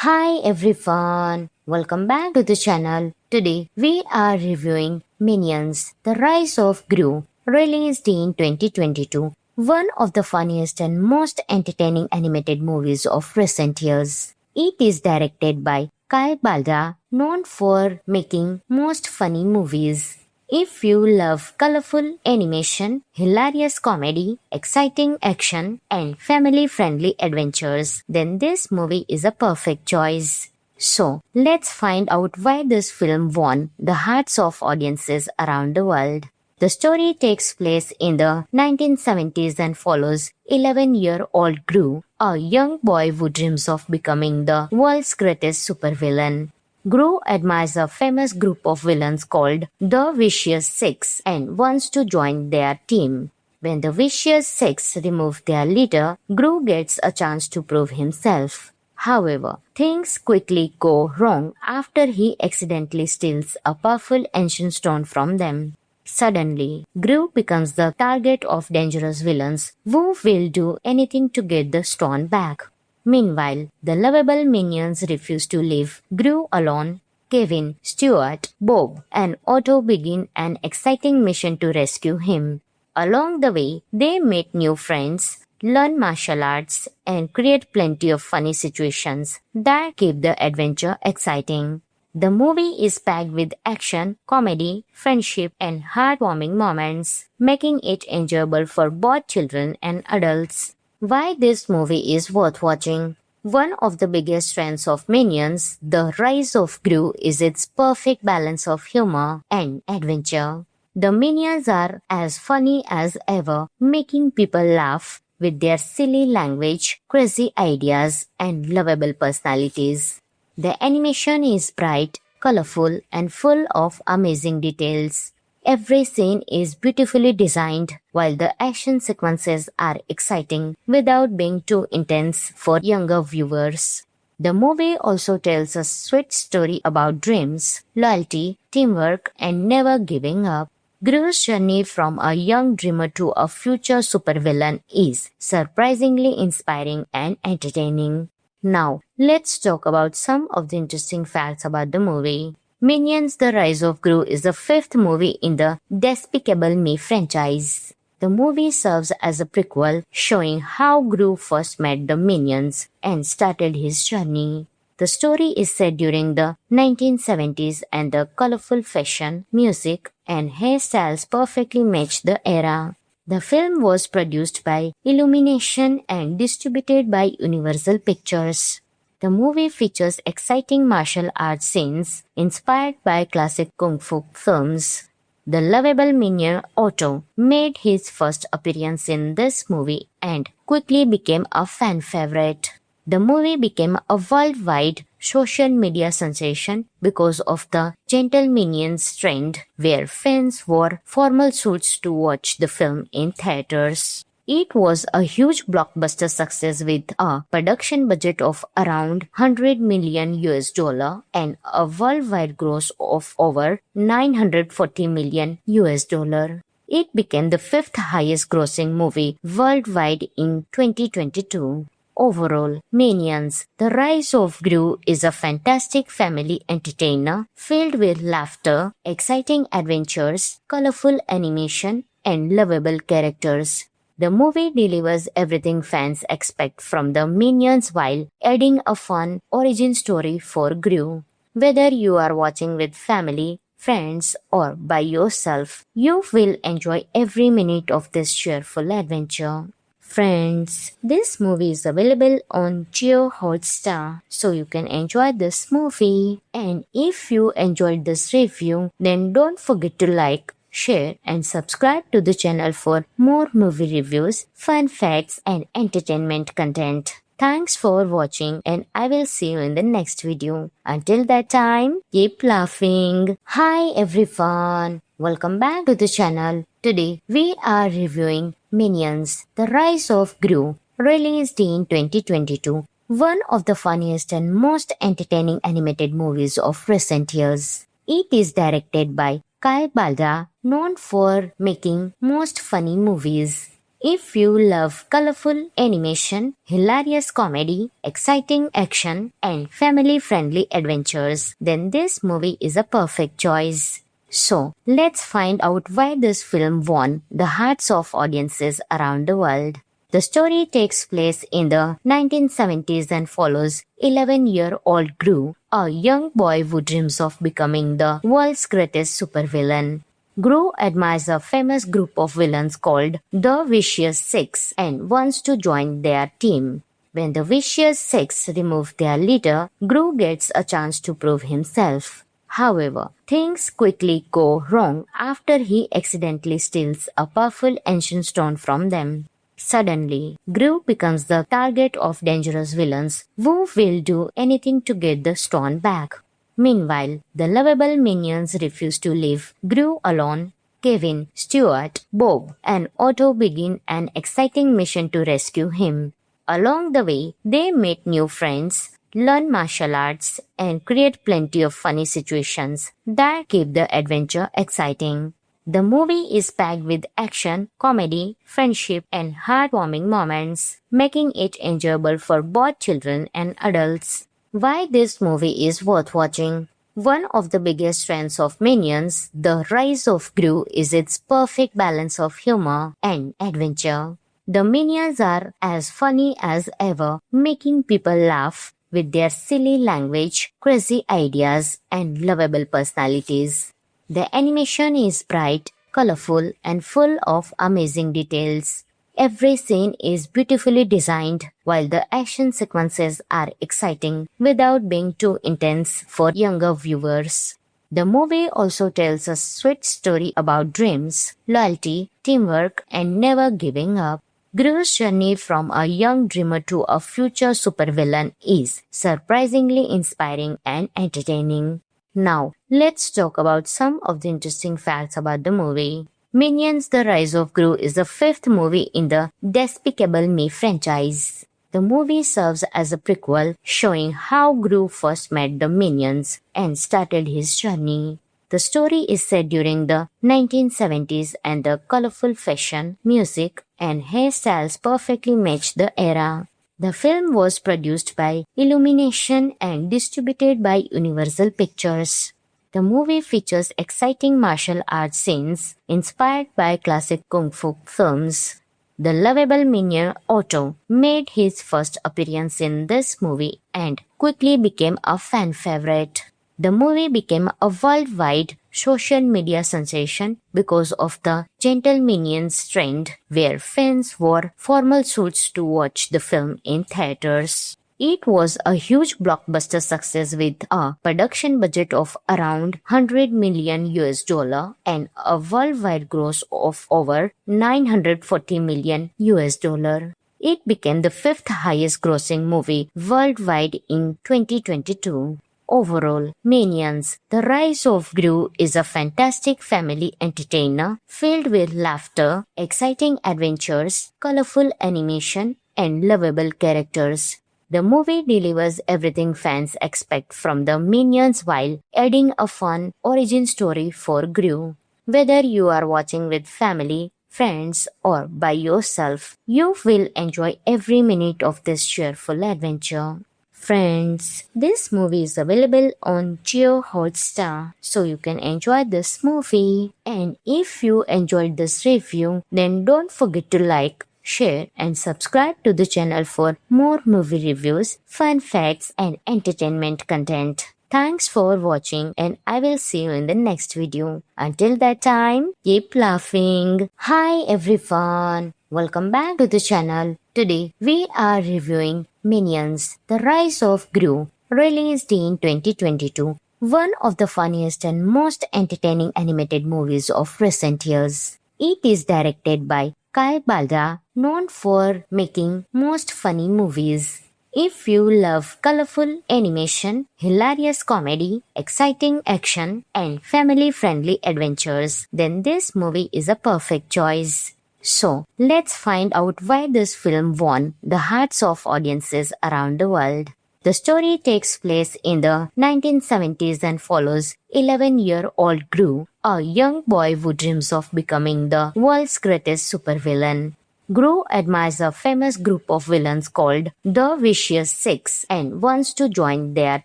Hi everyone, welcome back to the channel. Today we are reviewing Minions, The Rise of Gru, released in 2022, one of the funniest and most entertaining animated movies of recent years. It is directed by Kai Balda, known for making most funny movies. If you love colorful animation, hilarious comedy, exciting action, and family friendly adventures, then this movie is a perfect choice. So, let's find out why this film won the hearts of audiences around the world. The story takes place in the 1970s and follows 11-year-old Gru, a young boy who dreams of becoming the world's greatest supervillain. Gru admires a famous group of villains called the Vicious Six and wants to join their team. When the Vicious Six remove their leader, Gru gets a chance to prove himself. However, things quickly go wrong after he accidentally steals a powerful ancient stone from them. Suddenly, Gru becomes the target of dangerous villains who will do anything to get the stone back. Meanwhile, the lovable minions refuse to leave Gru alone. Kevin, Stuart, Bob, and Otto begin an exciting mission to rescue him. Along the way, they meet new friends, learn martial arts, and create plenty of funny situations that keep the adventure exciting. The movie is packed with action, comedy, friendship, and heartwarming moments, making it enjoyable for both children and adults. Why this movie is worth watching? One of the biggest strengths of Minions, The Rise of Gru, is its perfect balance of humor and adventure. The Minions are as funny as ever, making people laugh with their silly language, crazy ideas, and lovable personalities. The animation is bright, colorful, and full of amazing details. Every scene is beautifully designed, while the action sequences are exciting without being too intense for younger viewers. The movie also tells a sweet story about dreams, loyalty, teamwork, and never giving up. Gru's journey from a young dreamer to a future supervillain is surprisingly inspiring and entertaining. Now, let's talk about some of the interesting facts about the movie. Minions The Rise of Gru is the fifth movie in the Despicable Me franchise. The movie serves as a prequel showing how Gru first met the Minions and started his journey. The story is set during the 1970s and the colorful fashion, music, and hairstyles perfectly match the era. The film was produced by Illumination and distributed by Universal Pictures. The movie features exciting martial arts scenes inspired by classic kung fu films. The lovable minion Otto made his first appearance in this movie and quickly became a fan favorite. The movie became a worldwide social media sensation because of the gentle minions trend where fans wore formal suits to watch the film in theaters. It was a huge blockbuster success with a production budget of around 100 million US dollar and a worldwide gross of over 940 million US dollar. It became the fifth highest grossing movie worldwide in 2022. Overall, Minions, The Rise of Gru is a fantastic family entertainer filled with laughter, exciting adventures, colorful animation, and lovable characters. The movie delivers everything fans expect from the Minions while adding a fun origin story for Gru. Whether you are watching with family, friends, or by yourself, you will enjoy every minute of this cheerful adventure. Friends, this movie is available on Jio Hotstar, so you can enjoy this movie. And if you enjoyed this review, then don't forget to like, share, and subscribe to the channel for more movie reviews, fun facts, and entertainment content. Thanks for watching, and I will see you in the next video. Until that time, keep laughing. Hi everyone, welcome back to the channel. Today we are reviewing Minions, The Rise of Gru, released in 2022, one of the funniest and most entertaining animated movies of recent years. It is directed by Kai Balda, known for making most funny movies. If you love colorful animation, hilarious comedy, exciting action, and family-friendly adventures, then this movie is a perfect choice. So, let's find out why this film won the hearts of audiences around the world. The story takes place in the 1970s and follows 11-year-old Gru, a young boy who dreams of becoming the world's greatest supervillain. Gru admires a famous group of villains called the Vicious Six and wants to join their team. When the Vicious Six remove their leader, Gru gets a chance to prove himself. However, things quickly go wrong after he accidentally steals a powerful ancient stone from them. Suddenly, Gru becomes the target of dangerous villains who will do anything to get the stone back. Meanwhile, the lovable minions refuse to leave Gru alone. Kevin, Stuart, Bob, and Otto begin an exciting mission to rescue him. Along the way, they meet new friends, learn martial arts, and create plenty of funny situations that keep the adventure exciting. The movie is packed with action, comedy, friendship, and heartwarming moments, making it enjoyable for both children and adults. Why this movie is worth watching? One of the biggest strengths of Minions, The Rise of Gru, is its perfect balance of humor and adventure. The Minions are as funny as ever, making people laugh with their silly language, crazy ideas, and lovable personalities. The animation is bright, colorful, and full of amazing details. Every scene is beautifully designed, while the action sequences are exciting without being too intense for younger viewers. The movie also tells a sweet story about dreams, loyalty, teamwork, and never giving up. Gru's journey from a young dreamer to a future supervillain is surprisingly inspiring and entertaining. Now, let's talk about some of the interesting facts about the movie. Minions The Rise of Gru is the fifth movie in the Despicable Me franchise. The movie serves as a prequel showing how Gru first met the Minions and started his journey. The story is set during the 1970s and the colorful fashion, music, and hairstyles perfectly match the era. The film was produced by Illumination and distributed by Universal Pictures. The movie features exciting martial arts scenes inspired by classic kung fu films. The lovable minion Otto made his first appearance in this movie and quickly became a fan favorite. The movie became a worldwide social media sensation because of the Gentle Minions trend, where fans wore formal suits to watch the film in theaters. It was a huge blockbuster success with a production budget of around 100 million US dollar and a worldwide gross of over 940 million US dollar. It became the fifth highest grossing movie worldwide in 2022. Overall, Minions, The Rise of Gru is a fantastic family entertainer filled with laughter, exciting adventures, colorful animation, and lovable characters. The movie delivers everything fans expect from the Minions while adding a fun origin story for Gru. Whether you are watching with family, friends, or by yourself, you will enjoy every minute of this cheerful adventure. Friends, this movie is available on Jio Hotstar, so you can enjoy this movie. And if you enjoyed this review, then don't forget to like, share, and subscribe to the channel for more movie reviews, fun facts, and entertainment content. Thanks for watching, and I will see you in the next video. Until that time, keep laughing. Hi everyone, welcome back to the channel. Today, we are reviewing Minions, The Rise of Gru, released in 2022, one of the funniest and most entertaining animated movies of recent years. It is directed by Kai Balda, known for making most funny movies. If you love colorful animation, hilarious comedy, exciting action, and family-friendly adventures, then this movie is a perfect choice. So, let's find out why this film won the hearts of audiences around the world. The story takes place in the 1970s and follows 11-year-old Gru, a young boy who dreams of becoming the world's greatest supervillain. Gru admires a famous group of villains called the Vicious Six and wants to join their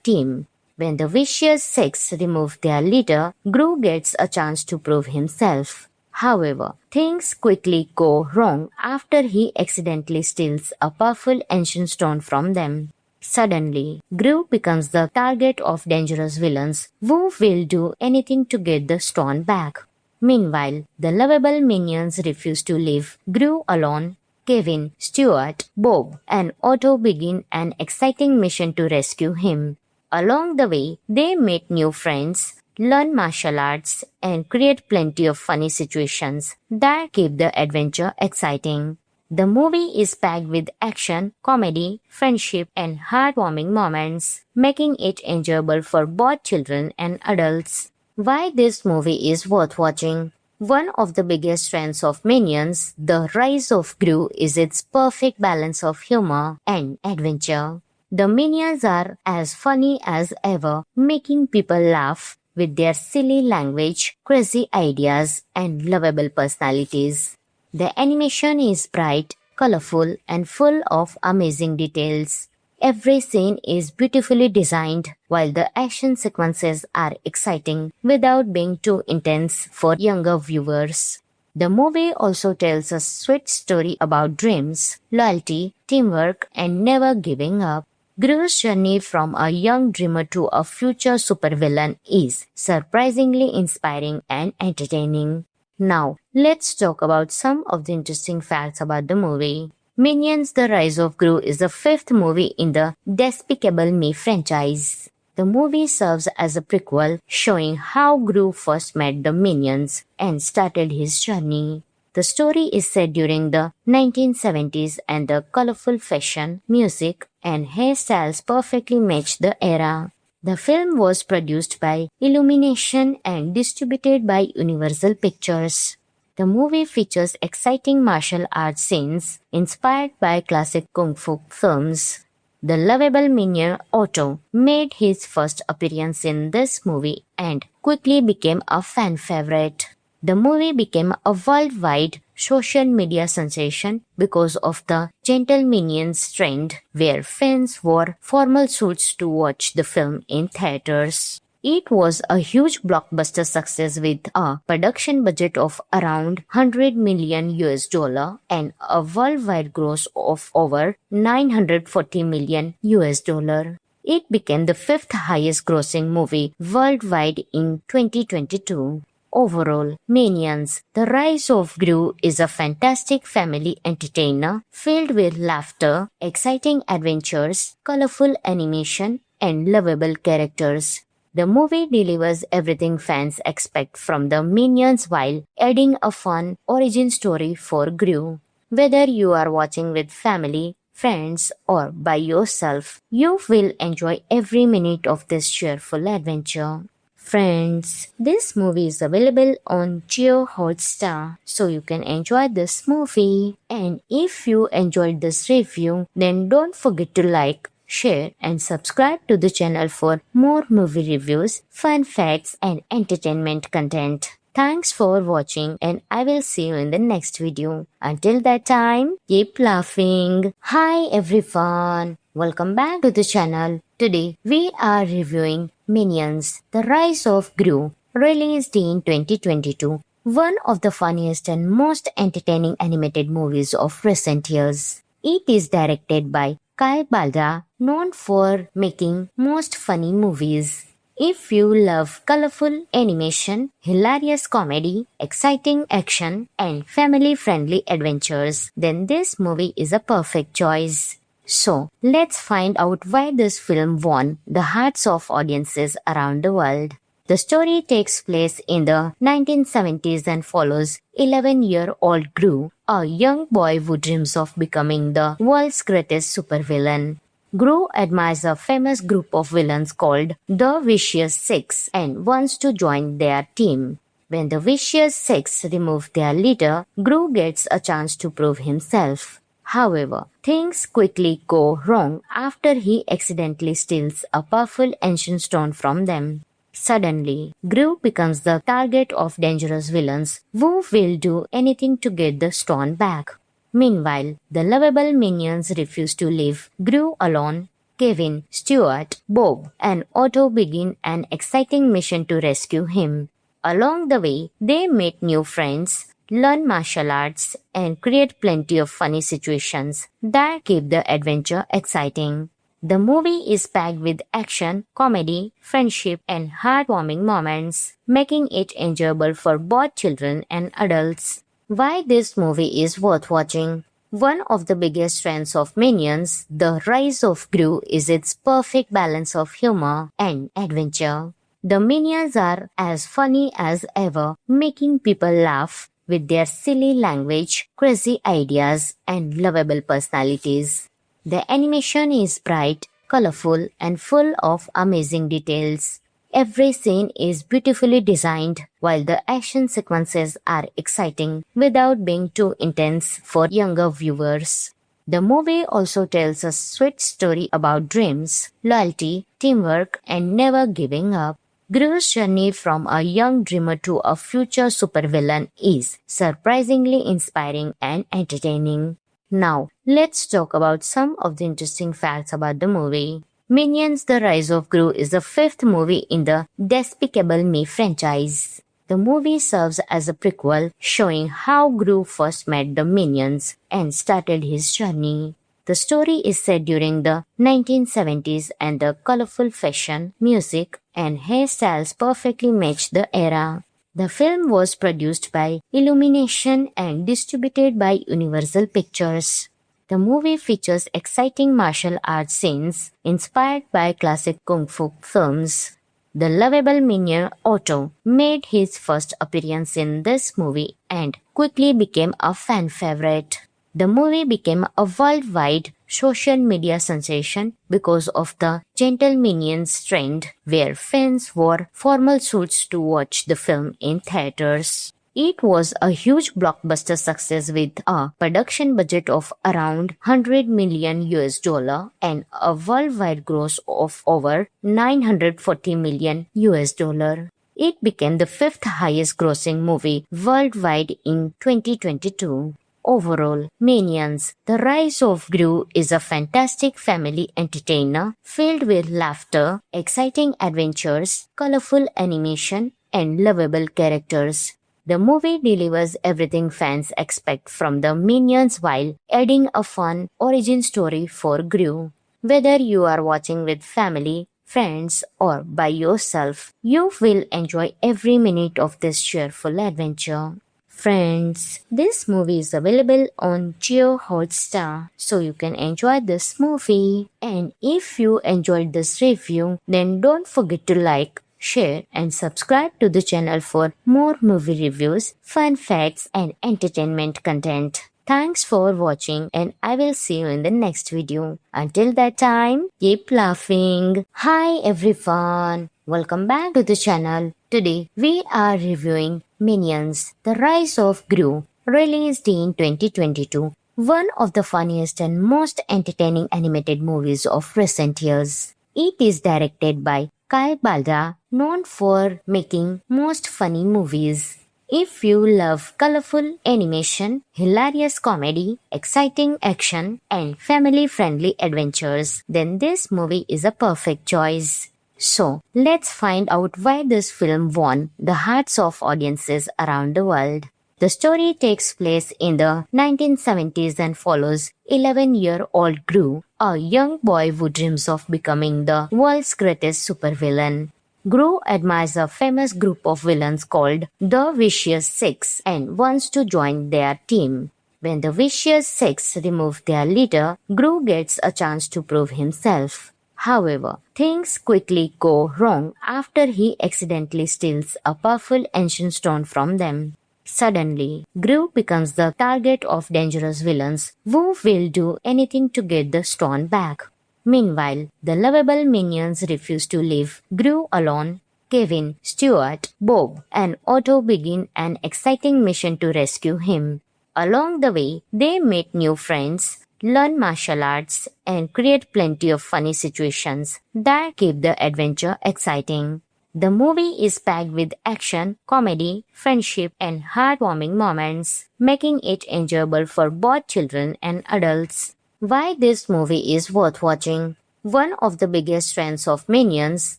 team. When the Vicious Six remove their leader, Gru gets a chance to prove himself. However, things quickly go wrong after he accidentally steals a powerful ancient stone from them. Suddenly, Gru becomes the target of dangerous villains who will do anything to get the stone back. Meanwhile, the lovable minions refuse to leave Gru alone. Kevin, Stuart, Bob, and Otto begin an exciting mission to rescue him. Along the way, they meet new friends, learn martial arts, and create plenty of funny situations that keep the adventure exciting. The movie is packed with action, comedy, friendship, and heartwarming moments, making it enjoyable for both children and adults. Why this movie is worth watching? One of the biggest strengths of Minions, The Rise of Gru, is its perfect balance of humor and adventure. The Minions are as funny as ever, making people laugh with their silly language, crazy ideas, and lovable personalities. The animation is bright, colorful, and full of amazing details. Every scene is beautifully designed, while the action sequences are exciting without being too intense for younger viewers. The movie also tells a sweet story about dreams, loyalty, teamwork, and never giving up. Gru's journey from a young dreamer to a future supervillain is surprisingly inspiring and entertaining. Now, let's talk about some of the interesting facts about the movie. Minions The Rise of Gru is the fifth movie in the Despicable Me franchise. The movie serves as a prequel showing how Gru first met the Minions and started his journey. The story is set during the 1970s and the colorful fashion, music, and hairstyles perfectly match the era. The film was produced by Illumination and distributed by Universal Pictures. The movie features exciting martial arts scenes inspired by classic kung fu films. The lovable minion Otto made his first appearance in this movie and quickly became a fan favorite. The movie became a worldwide social media sensation because of the Gentle Minions trend, where fans wore formal suits to watch the film in theaters. It was a huge blockbuster success with a production budget of around 100 million US dollar and a worldwide gross of over 940 million US dollar. It became the fifth highest grossing movie worldwide in 2022. Overall, Minions, The Rise of Gru is a fantastic family entertainer filled with laughter, exciting adventures, colorful animation, and lovable characters. The movie delivers everything fans expect from the Minions while adding a fun origin story for Gru. Whether you are watching with family, friends, or by yourself, you will enjoy every minute of this cheerful adventure. Friends, this movie is available on Jio Hotstar, so you can enjoy this movie. And if you enjoyed this review, then don't forget to like, share, and subscribe to the channel for more movie reviews, fun facts, and entertainment content. Thanks for watching, and I will see you in the next video. Until that time, keep laughing. Hi everyone, welcome back to the channel. Today we are reviewing Minions, The Rise of Gru, released in 2022, one of the funniest and most entertaining animated movies of recent years. It is directed by Kai Balda, known for making most funny movies. If you love colorful animation, hilarious comedy, exciting action, and family-friendly adventures, then this movie is a perfect choice. So, let's find out why this film won the hearts of audiences around the world. The story takes place in the 1970s and follows 11-year-old Gru, a young boy who dreams of becoming the world's greatest supervillain. Gru admires a famous group of villains called the Vicious Six and wants to join their team. When the Vicious Six remove their leader, Gru gets a chance to prove himself. However, things quickly go wrong after he accidentally steals a powerful ancient stone from them. Suddenly, Gru becomes the target of dangerous villains who will do anything to get the stone back. Meanwhile, the lovable minions refuse to leave Gru alone. Kevin, Stuart, Bob, and Otto begin an exciting mission to rescue him. Along the way, they meet new friends, learn martial arts, and create plenty of funny situations that keep the adventure exciting. The movie is packed with action, comedy, friendship, and heartwarming moments, making it enjoyable for both children and adults. Why this movie is worth watching? One of the biggest strengths of Minions, The Rise of Gru, is its perfect balance of humor and adventure. The Minions are as funny as ever, making people laugh with their silly language, crazy ideas, and lovable personalities. The animation is bright, colorful, and full of amazing details. Every scene is beautifully designed, while the action sequences are exciting without being too intense for younger viewers. The movie also tells a sweet story about dreams, loyalty, teamwork, and never giving up. Gru's journey from a young dreamer to a future supervillain is surprisingly inspiring and entertaining. Now, let's talk about some of the interesting facts about the movie. Minions The Rise of Gru is the fifth movie in the Despicable Me franchise. The movie serves as a prequel showing how Gru first met the Minions and started his journey. The story is set during the 1970s and the colorful fashion, music, and hairstyles perfectly match the era. The film was produced by Illumination and distributed by Universal Pictures. The movie features exciting martial arts scenes inspired by classic kung fu films. The lovable minion Otto made his first appearance in this movie and quickly became a fan favorite. The movie became a worldwide social media sensation because of the gentle minions trend, where fans wore formal suits to watch the film in theaters. It was a huge blockbuster success with a production budget of around 100 million US dollar and a worldwide gross of over 940 million US dollar. It became the fifth highest grossing movie worldwide in 2022. Overall, Minions, The Rise of Gru is a fantastic family entertainer filled with laughter, exciting adventures, colorful animation, and lovable characters. The movie delivers everything fans expect from the Minions while adding a fun origin story for Gru. Whether you are watching with family, friends, or by yourself, you will enjoy every minute of this cheerful adventure. Friends, this movie is available on Jio Hotstar, so you can enjoy this movie. And if you enjoyed this review, then don't forget to like, share, and subscribe to the channel for more movie reviews, fun facts, and entertainment content. Thanks for watching, and I will see you in the next video. Until that time, keep laughing. Hi everyone, welcome back to the channel. Today we are reviewing Minions, The Rise of Gru, released in 2022, one of the funniest and most entertaining animated movies of recent years. It is directed by Kai Balda, known for making most funny movies. If you love colorful animation, hilarious comedy, exciting action, and family-friendly adventures, then this movie is a perfect choice. So, let's find out why this film won the hearts of audiences around the world. The story takes place in the 1970s and follows 11-year-old Gru, a young boy who dreams of becoming the world's greatest supervillain. Gru admires a famous group of villains called the Vicious Six and wants to join their team. When the Vicious Six remove their leader, Gru gets a chance to prove himself. However, things quickly go wrong after he accidentally steals a powerful ancient stone from them. Suddenly, Gru becomes the target of dangerous villains who will do anything to get the stone back. Meanwhile, the lovable minions refuse to leave Gru alone. Kevin, Stuart, Bob, and Otto begin an exciting mission to rescue him. Along the way, they meet new friends, learn martial arts, and create plenty of funny situations that keep the adventure exciting. The movie is packed with action, comedy, friendship, and heartwarming moments, making it enjoyable for both children and adults. Why this movie is worth watching? One of the biggest strengths of Minions,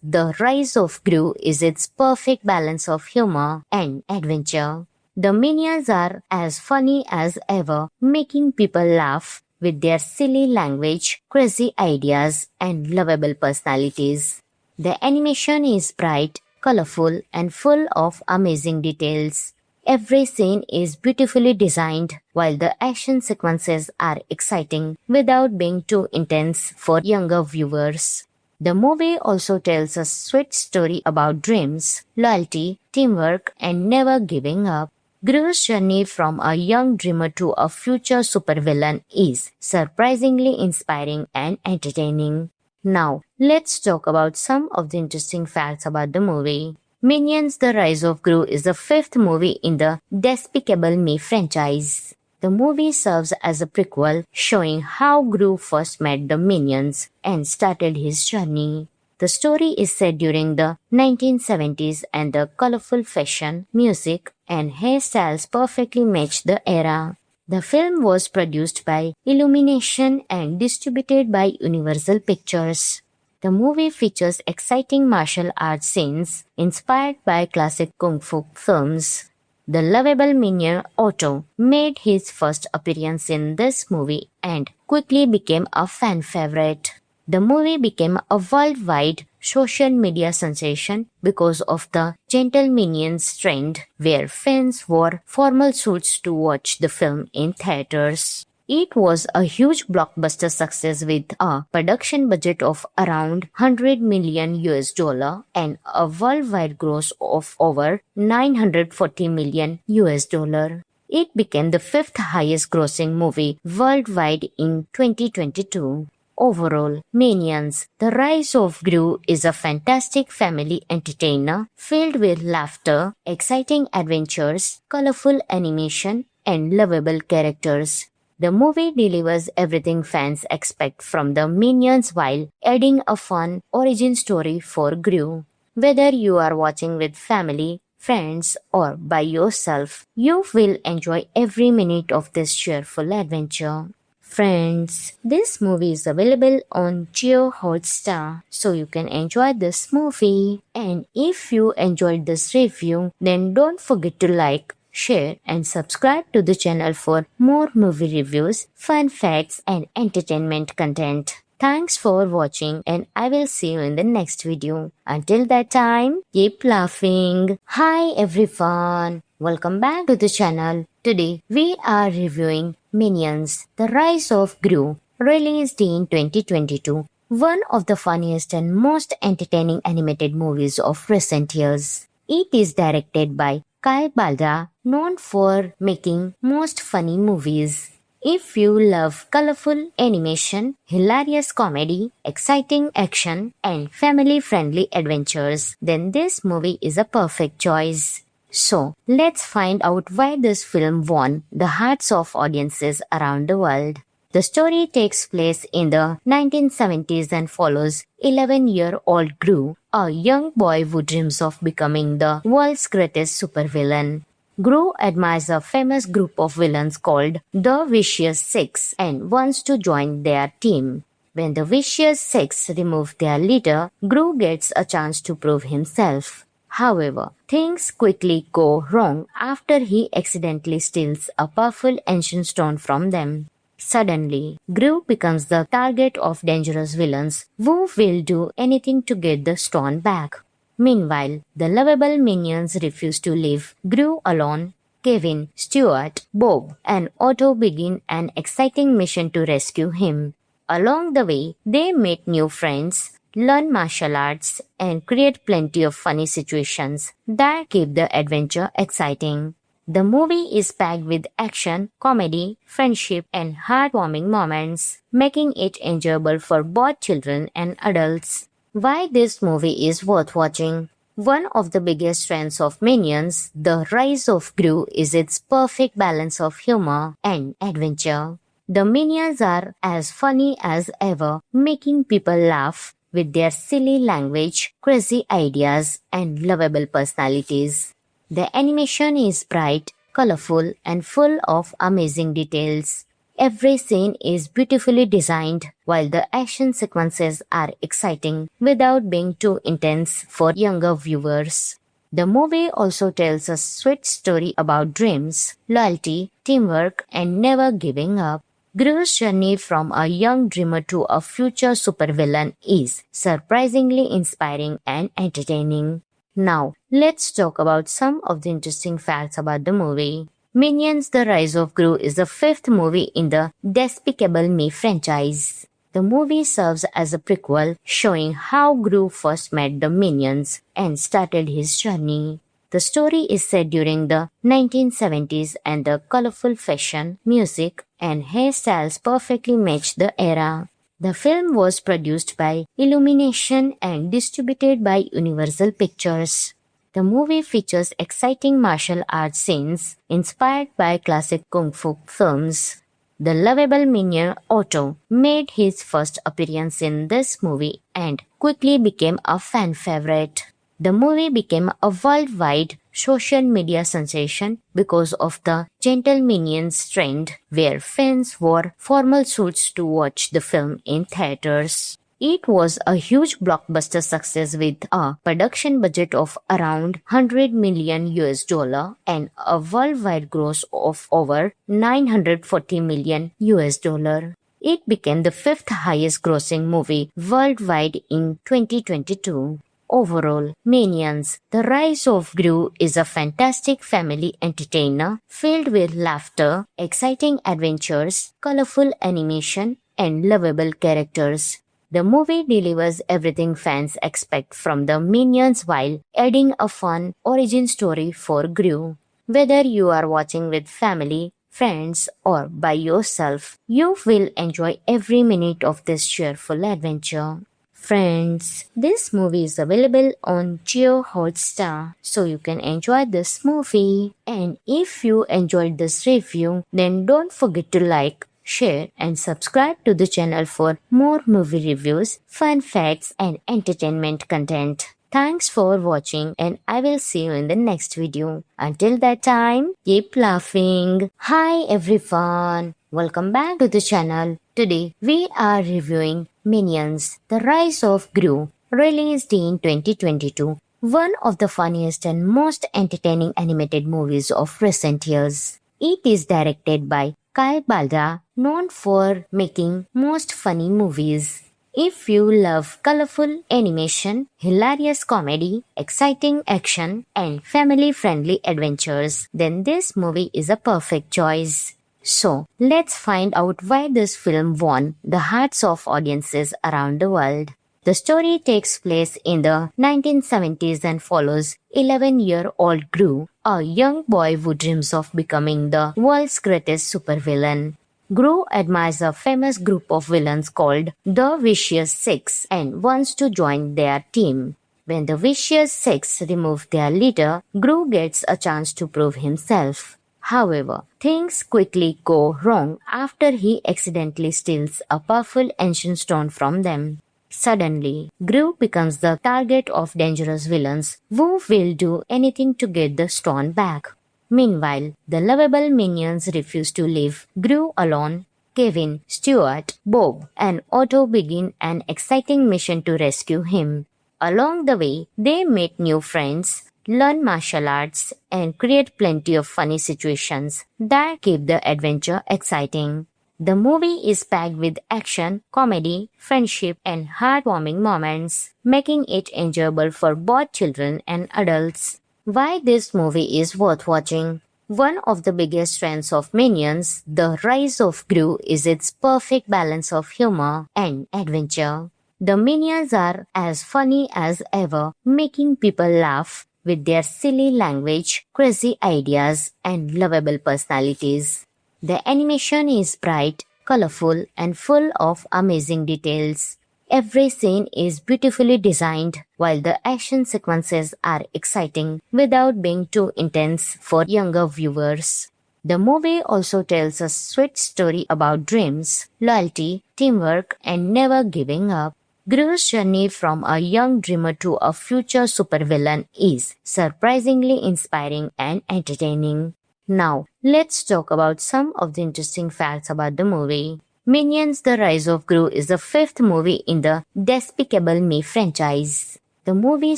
The Rise of Gru, is its perfect balance of humor and adventure. The Minions are as funny as ever, making people laugh with their silly language, crazy ideas, and lovable personalities. The animation is bright, colorful, and full of amazing details. Every scene is beautifully designed, while the action sequences are exciting without being too intense for younger viewers. The movie also tells a sweet story about dreams, loyalty, teamwork, and never giving up. Gru's journey from a young dreamer to a future supervillain is surprisingly inspiring and entertaining. Now, let's talk about some of the interesting facts about the movie. Minions The Rise of Gru is the fifth movie in the Despicable Me franchise. The movie serves as a prequel showing how Gru first met the Minions and started his journey. The story is set during the 1970s and the colorful fashion, music, and hairstyles perfectly match the era. The film was produced by Illumination and distributed by Universal Pictures. The movie features exciting martial arts scenes inspired by classic kung fu films. The lovable minion Otto made his first appearance in this movie and quickly became a fan favorite. The movie became a worldwide social media sensation because of the gentle minions trend, where fans wore formal suits to watch the film in theaters. It was a huge blockbuster success with a production budget of around 100 million US dollar and a worldwide gross of over 940 million US dollar. It became the fifth highest grossing movie worldwide in 2022. Overall, Minions, The Rise of Gru is a fantastic family entertainer filled with laughter, exciting adventures, colorful animation, and lovable characters. The movie delivers everything fans expect from the Minions while adding a fun origin story for Gru. Whether you are watching with family, friends, or by yourself, you will enjoy every minute of this cheerful adventure. Friends, this movie is available on Jio Hotstar, so you can enjoy this movie. And if you enjoyed this review, then don't forget to like, share, and subscribe to the channel for more movie reviews, fun facts, and entertainment content. Thanks for watching, and I will see you in the next video. Until that time, keep laughing. Hi everyone, welcome back to the channel. Today we are reviewing Minions, The Rise of Gru, released in 2022, one of the funniest and most entertaining animated movies of recent years. It is directed by Kai Balda, known for making most funny movies. If you love colorful animation, hilarious comedy, exciting action, and family-friendly adventures, then this movie is a perfect choice. So, let's find out why this film won the hearts of audiences around the world. The story takes place in the 1970s and follows 11-year-old Gru, a young boy who dreams of becoming the world's greatest supervillain. Gru admires a famous group of villains called the Vicious Six and wants to join their team. When the Vicious Six remove their leader, Gru gets a chance to prove himself. However, things quickly go wrong after he accidentally steals a powerful ancient stone from them. Suddenly, Gru becomes the target of dangerous villains who will do anything to get the stone back. Meanwhile, the lovable minions refuse to leave Gru alone. Kevin, Stuart, Bob, and Otto begin an exciting mission to rescue him. Along the way, they meet new friends, learn martial arts, and create plenty of funny situations that keep the adventure exciting. The movie is packed with action, comedy, friendship, and heartwarming moments, making it enjoyable for both children and adults. Why this movie is worth watching? One of the biggest strengths of Minions, The Rise of Gru, is its perfect balance of humor and adventure. The Minions are as funny as ever, making people laugh with their silly language, crazy ideas, and lovable personalities. The animation is bright, colorful, and full of amazing details. Every scene is beautifully designed, while the action sequences are exciting without being too intense for younger viewers. The movie also tells a sweet story about dreams, loyalty, teamwork, and never giving up. Gru's journey from a young dreamer to a future supervillain is surprisingly inspiring and entertaining. Now, let's talk about some of the interesting facts about the movie. Minions The Rise of Gru is the fifth movie in the Despicable Me franchise. The movie serves as a prequel showing how Gru first met the Minions and started his journey. The story is set during the 1970s and the colorful fashion, music, and hairstyles perfectly match the era. The film was produced by Illumination and distributed by Universal Pictures. The movie features exciting martial arts scenes inspired by classic kung fu films. The lovable minion Otto made his first appearance in this movie and quickly became a fan favorite. The movie became a worldwide social media sensation because of the gentle minions trend where fans wore formal suits to watch the film in theaters. It was a huge blockbuster success with a production budget of around 100 million US dollar and a worldwide gross of over 940 million US dollar. It became the fifth highest grossing movie worldwide in 2022. Overall, Minions The Rise of Gru is a fantastic family entertainer filled with laughter, exciting adventures, colorful animation, and lovable characters. The movie delivers everything fans expect from the Minions while adding a fun origin story for Gru. Whether you are watching with family, friends, or by yourself, you will enjoy every minute of this cheerful adventure. Friends, this movie is available on Jio Hotstar, so you can enjoy this movie. And if you enjoyed this review, then don't forget to like, share, and subscribe to the channel for more movie reviews, fun facts, and entertainment content. Thanks for watching, and I will see you in the next video. Until that time, keep laughing. Hi everyone, welcome back to the channel. Today we are reviewing Minions The Rise of Gru, released in 2022, one of the funniest and most entertaining animated movies of recent years. It is directed by Kai Baldra, known for making most funny movies. If you love colorful animation, hilarious comedy, exciting action, and family-friendly adventures, then this movie is a perfect choice. So, let's find out why this film won the hearts of audiences around the world. The story takes place in the 1970s and follows 11-year-old Gru, a young boy who dreams of becoming the world's greatest supervillain. Gru admires a famous group of villains called the Vicious Six and wants to join their team. When the Vicious Six remove their leader, Gru gets a chance to prove himself. However, things quickly go wrong after he accidentally steals a powerful ancient stone from them. Suddenly, Gru becomes the target of dangerous villains who will do anything to get the stone back. Meanwhile, the lovable minions refuse to leave Gru alone. Kevin, Stuart, Bob, and Otto begin an exciting mission to rescue him. Along the way, they meet new friends, learn martial arts, and create plenty of funny situations that keep the adventure exciting. The movie is packed with action, comedy, friendship, and heartwarming moments, making it enjoyable for both children and adults. Why this movie is worth watching? One of the biggest strengths of Minions, The Rise of Gru, is its perfect balance of humor and adventure. The Minions are as funny as ever, making people laugh with their silly language, crazy ideas, and lovable personalities. The animation is bright, colorful, and full of amazing details. Every scene is beautifully designed, while the action sequences are exciting without being too intense for younger viewers. The movie also tells a sweet story about dreams, loyalty, teamwork, and never giving up. Gru's journey from a young dreamer to a future supervillain is surprisingly inspiring and entertaining. Now, let's talk about some of the interesting facts about the movie. Minions: The Rise of Gru is the fifth movie in the Despicable Me franchise. The movie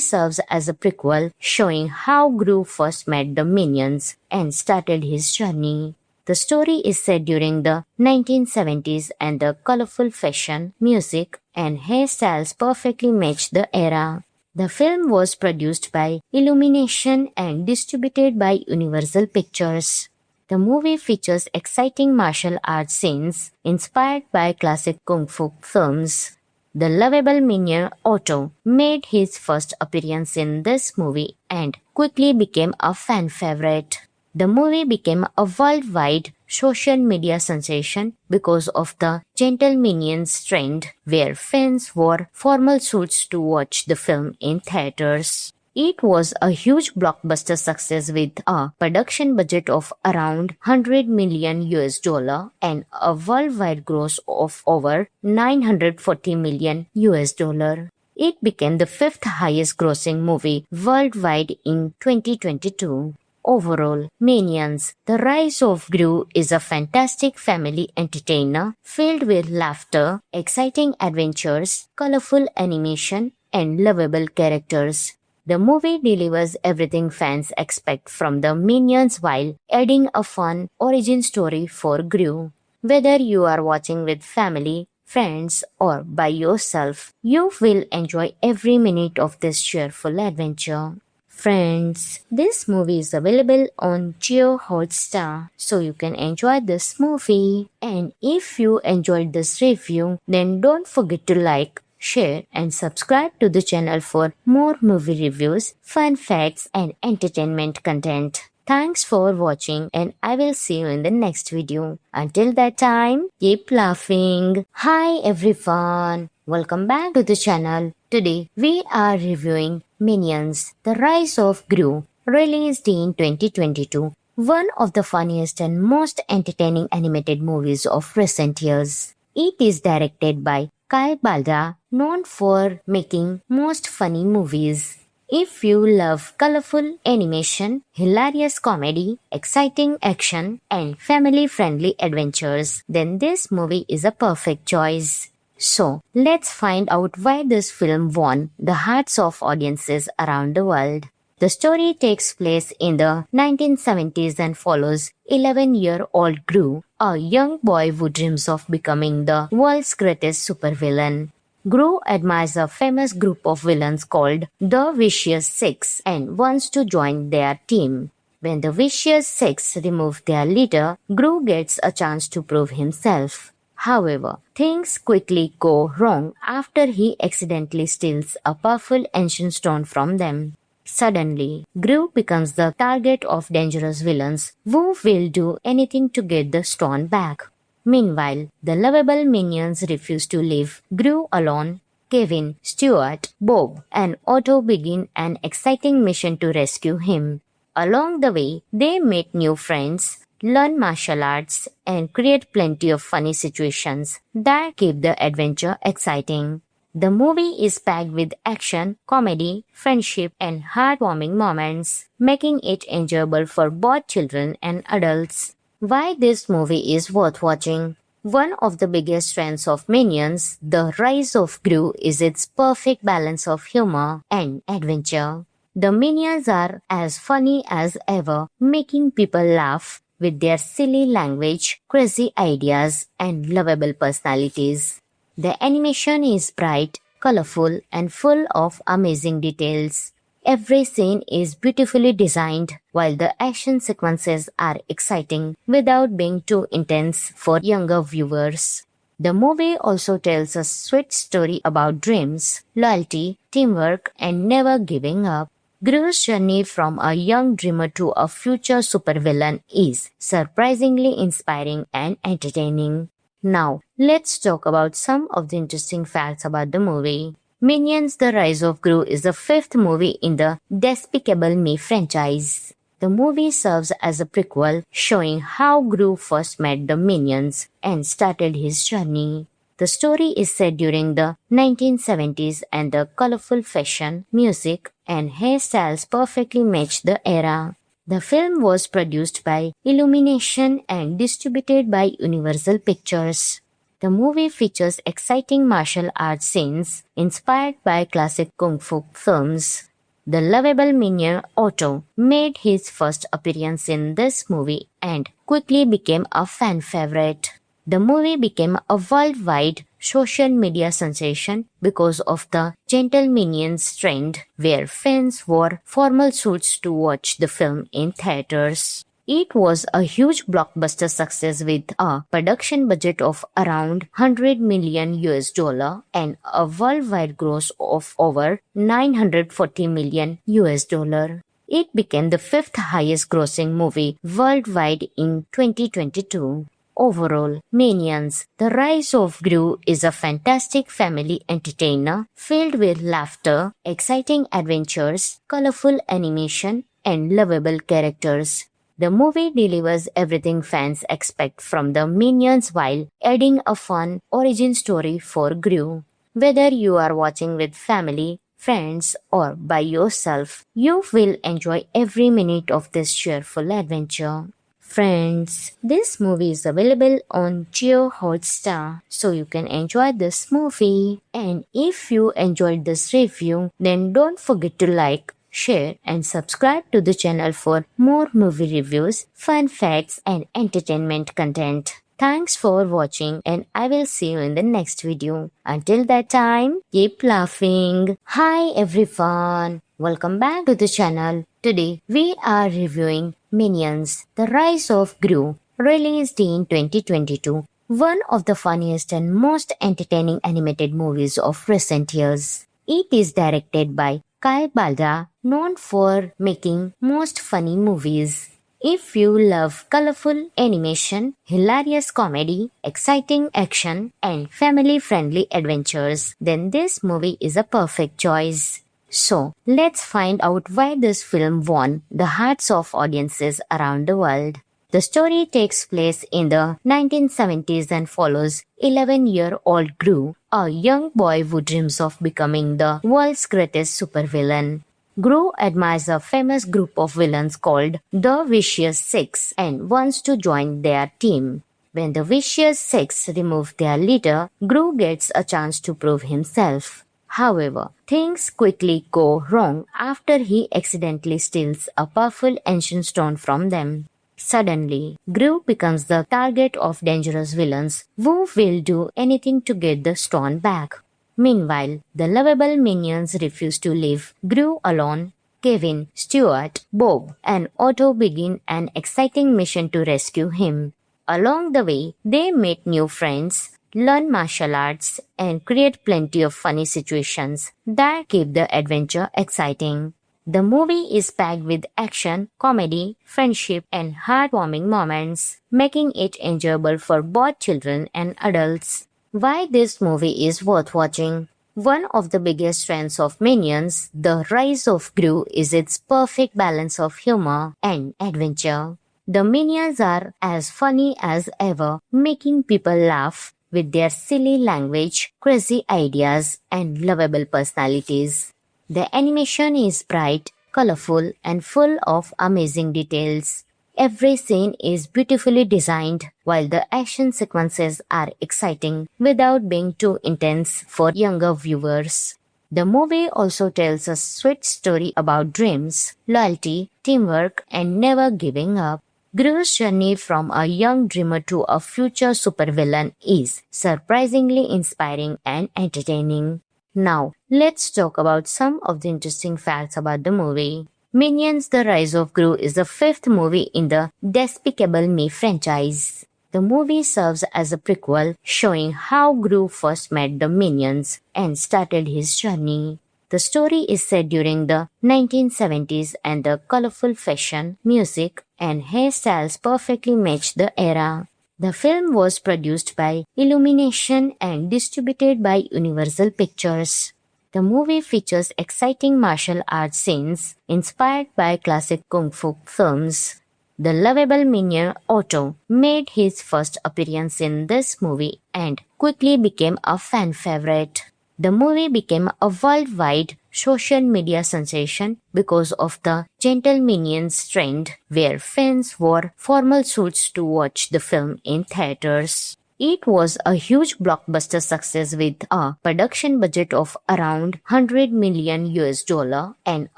serves as a prequel showing how Gru first met the Minions and started his journey. The story is set during the 1970s and the colorful fashion, music, and hairstyles perfectly match the era. The film was produced by Illumination and distributed by Universal Pictures. The movie features exciting martial arts scenes inspired by classic kung fu films. The lovable minion Otto made his first appearance in this movie and quickly became a fan favorite. The movie became a worldwide social media sensation because of the gentle minions trend, where fans wore formal suits to watch the film in theaters. It was a huge blockbuster success with a production budget of around 100 million US dollar and a worldwide gross of over 940 million US dollar. It became the fifth highest grossing movie worldwide in 2022. Overall, Minions: The Rise of Gru is a fantastic family entertainer filled with laughter, exciting adventures, colorful animation, and lovable characters. The movie delivers everything fans expect from the Minions while adding a fun origin story for Gru. Whether you are watching with family, friends, or by yourself, you will enjoy every minute of this cheerful adventure. Friends, this movie is available on Jio Hotstar, so you can enjoy this movie. And if you enjoyed this review, then don't forget to like, share, and subscribe to the channel for more movie reviews, fun facts, and entertainment content. Thanks for watching, and I will see you in the next video. Until that time, keep laughing. Hi everyone, welcome back to the channel. Today we are reviewing Minions: The Rise of Gru, released in 2022, one of the funniest and most entertaining animated movies of recent years. It is directed by Kai Balda, known for making most funny movies. If you love colorful animation, hilarious comedy, exciting action, and family-friendly adventures, then this movie is a perfect choice. So, let's find out why this film won the hearts of audiences around the world. The story takes place in the 1970s and follows 11-year-old Gru, a young boy who dreams of becoming the world's greatest supervillain. Gru admires a famous group of villains called the Vicious Six and wants to join their team. When the Vicious Six remove their leader, Gru gets a chance to prove himself. However, things quickly go wrong after he accidentally steals a powerful ancient stone from them. Suddenly, Gru becomes the target of dangerous villains who will do anything to get the stone back. Meanwhile, the lovable minions refuse to leave Gru alone. Kevin, Stuart, Bob, and Otto begin an exciting mission to rescue him. Along the way, they meet new friends, learn martial arts, and create plenty of funny situations that keep the adventure exciting. The movie is packed with action, comedy, friendship, and heartwarming moments, making it enjoyable for both children and adults. Why this movie is worth watching? One of the biggest strengths of Minions: The Rise of Gru is its perfect balance of humor and adventure. The Minions are as funny as ever, making people laugh with their silly language, crazy ideas, and lovable personalities. The animation is bright, colorful, and full of amazing details. Every scene is beautifully designed, while the action sequences are exciting without being too intense for younger viewers. The movie also tells a sweet story about dreams, loyalty, teamwork, and never giving up. Gru's journey from a young dreamer to a future supervillain is surprisingly inspiring and entertaining. Now, let's talk about some of the interesting facts about the movie. Minions: The Rise of Gru is the fifth movie in the Despicable Me franchise. The movie serves as a prequel showing how Gru first met the Minions and started his journey. The story is set during the 1970s and the colorful fashion, music, and hairstyles perfectly match the era. The film was produced by Illumination and distributed by Universal Pictures. The movie features exciting martial arts scenes inspired by classic kung fu films. The lovable minion Otto made his first appearance in this movie and quickly became a fan favorite. The movie became a worldwide social media sensation because of the gentle minions trend, where fans wore formal suits to watch the film in theaters. It was a huge blockbuster success with a production budget of around 100 million US dollar and a worldwide gross of over 940 million US dollar. It became the fifth highest grossing movie worldwide in 2022. Overall, Minions: The Rise of Gru is a fantastic family entertainer filled with laughter, exciting adventures, colorful animation, and lovable characters. The movie delivers everything fans expect from the Minions while adding a fun origin story for Gru. Whether you are watching with family, friends, or by yourself, you will enjoy every minute of this cheerful adventure. Friends, this movie is available on Jio Hotstar, so you can enjoy this movie. And if you enjoyed this review, then don't forget to like, share, and subscribe to the channel for more movie reviews, fun facts, and entertainment content. Thanks for watching, and I will see you in the next video. Until that time, keep laughing. Hi everyone, welcome back to the channel. Today we are reviewing Minions: The Rise of Gru, released in 2022, one of the funniest and most entertaining animated movies of recent years. It is directed by Kai Balda, known for making most funny movies. If you love colorful animation, hilarious comedy, exciting action, and family-friendly adventures, then this movie is a perfect choice. So, let's find out why this film won the hearts of audiences around the world. The story takes place in the 1970s and follows 11-year-old Gru, a young boy who dreams of becoming the world's greatest supervillain. Gru admires a famous group of villains called the Vicious Six and wants to join their team. When the Vicious Six remove their leader, Gru gets a chance to prove himself. However, things quickly go wrong after he accidentally steals a powerful ancient stone from them. Suddenly, Gru becomes the target of dangerous villains who will do anything to get the stone back. Meanwhile, the lovable minions refuse to leave Gru alone. Kevin, Stuart, Bob, and Otto begin an exciting mission to rescue him. Along the way, they meet new friends, learn martial arts, and create plenty of funny situations that keep the adventure exciting. The movie is packed with action, comedy, friendship, and heartwarming moments, making it enjoyable for both children and adults. Why this movie is worth watching? One of the biggest strengths of Minions: The Rise of Gru is its perfect balance of humor and adventure. The Minions are as funny as ever, making people laugh with their silly language, crazy ideas, and lovable personalities. The animation is bright, colorful, and full of amazing details. Every scene is beautifully designed, while the action sequences are exciting without being too intense for younger viewers. The movie also tells a sweet story about dreams, loyalty, teamwork, and never giving up. Gru's journey from a young dreamer to a future supervillain is surprisingly inspiring and entertaining. Now, let's talk about some of the interesting facts about the movie. Minions: The Rise of Gru is the fifth movie in the Despicable Me franchise. The movie serves as a prequel showing how Gru first met the Minions and started his journey. The story is set during the 1970s and the colorful fashion, music, and hairstyles perfectly match the era. The film was produced by Illumination and distributed by Universal Pictures. The movie features exciting martial arts scenes inspired by classic kung fu films. The lovable minion Otto made his first appearance in this movie and quickly became a fan favorite. The movie became a worldwide social media sensation because of the Gentle Minions trend, where fans wore formal suits to watch the film in theaters. It was a huge blockbuster success with a production budget of around 100 million US dollar and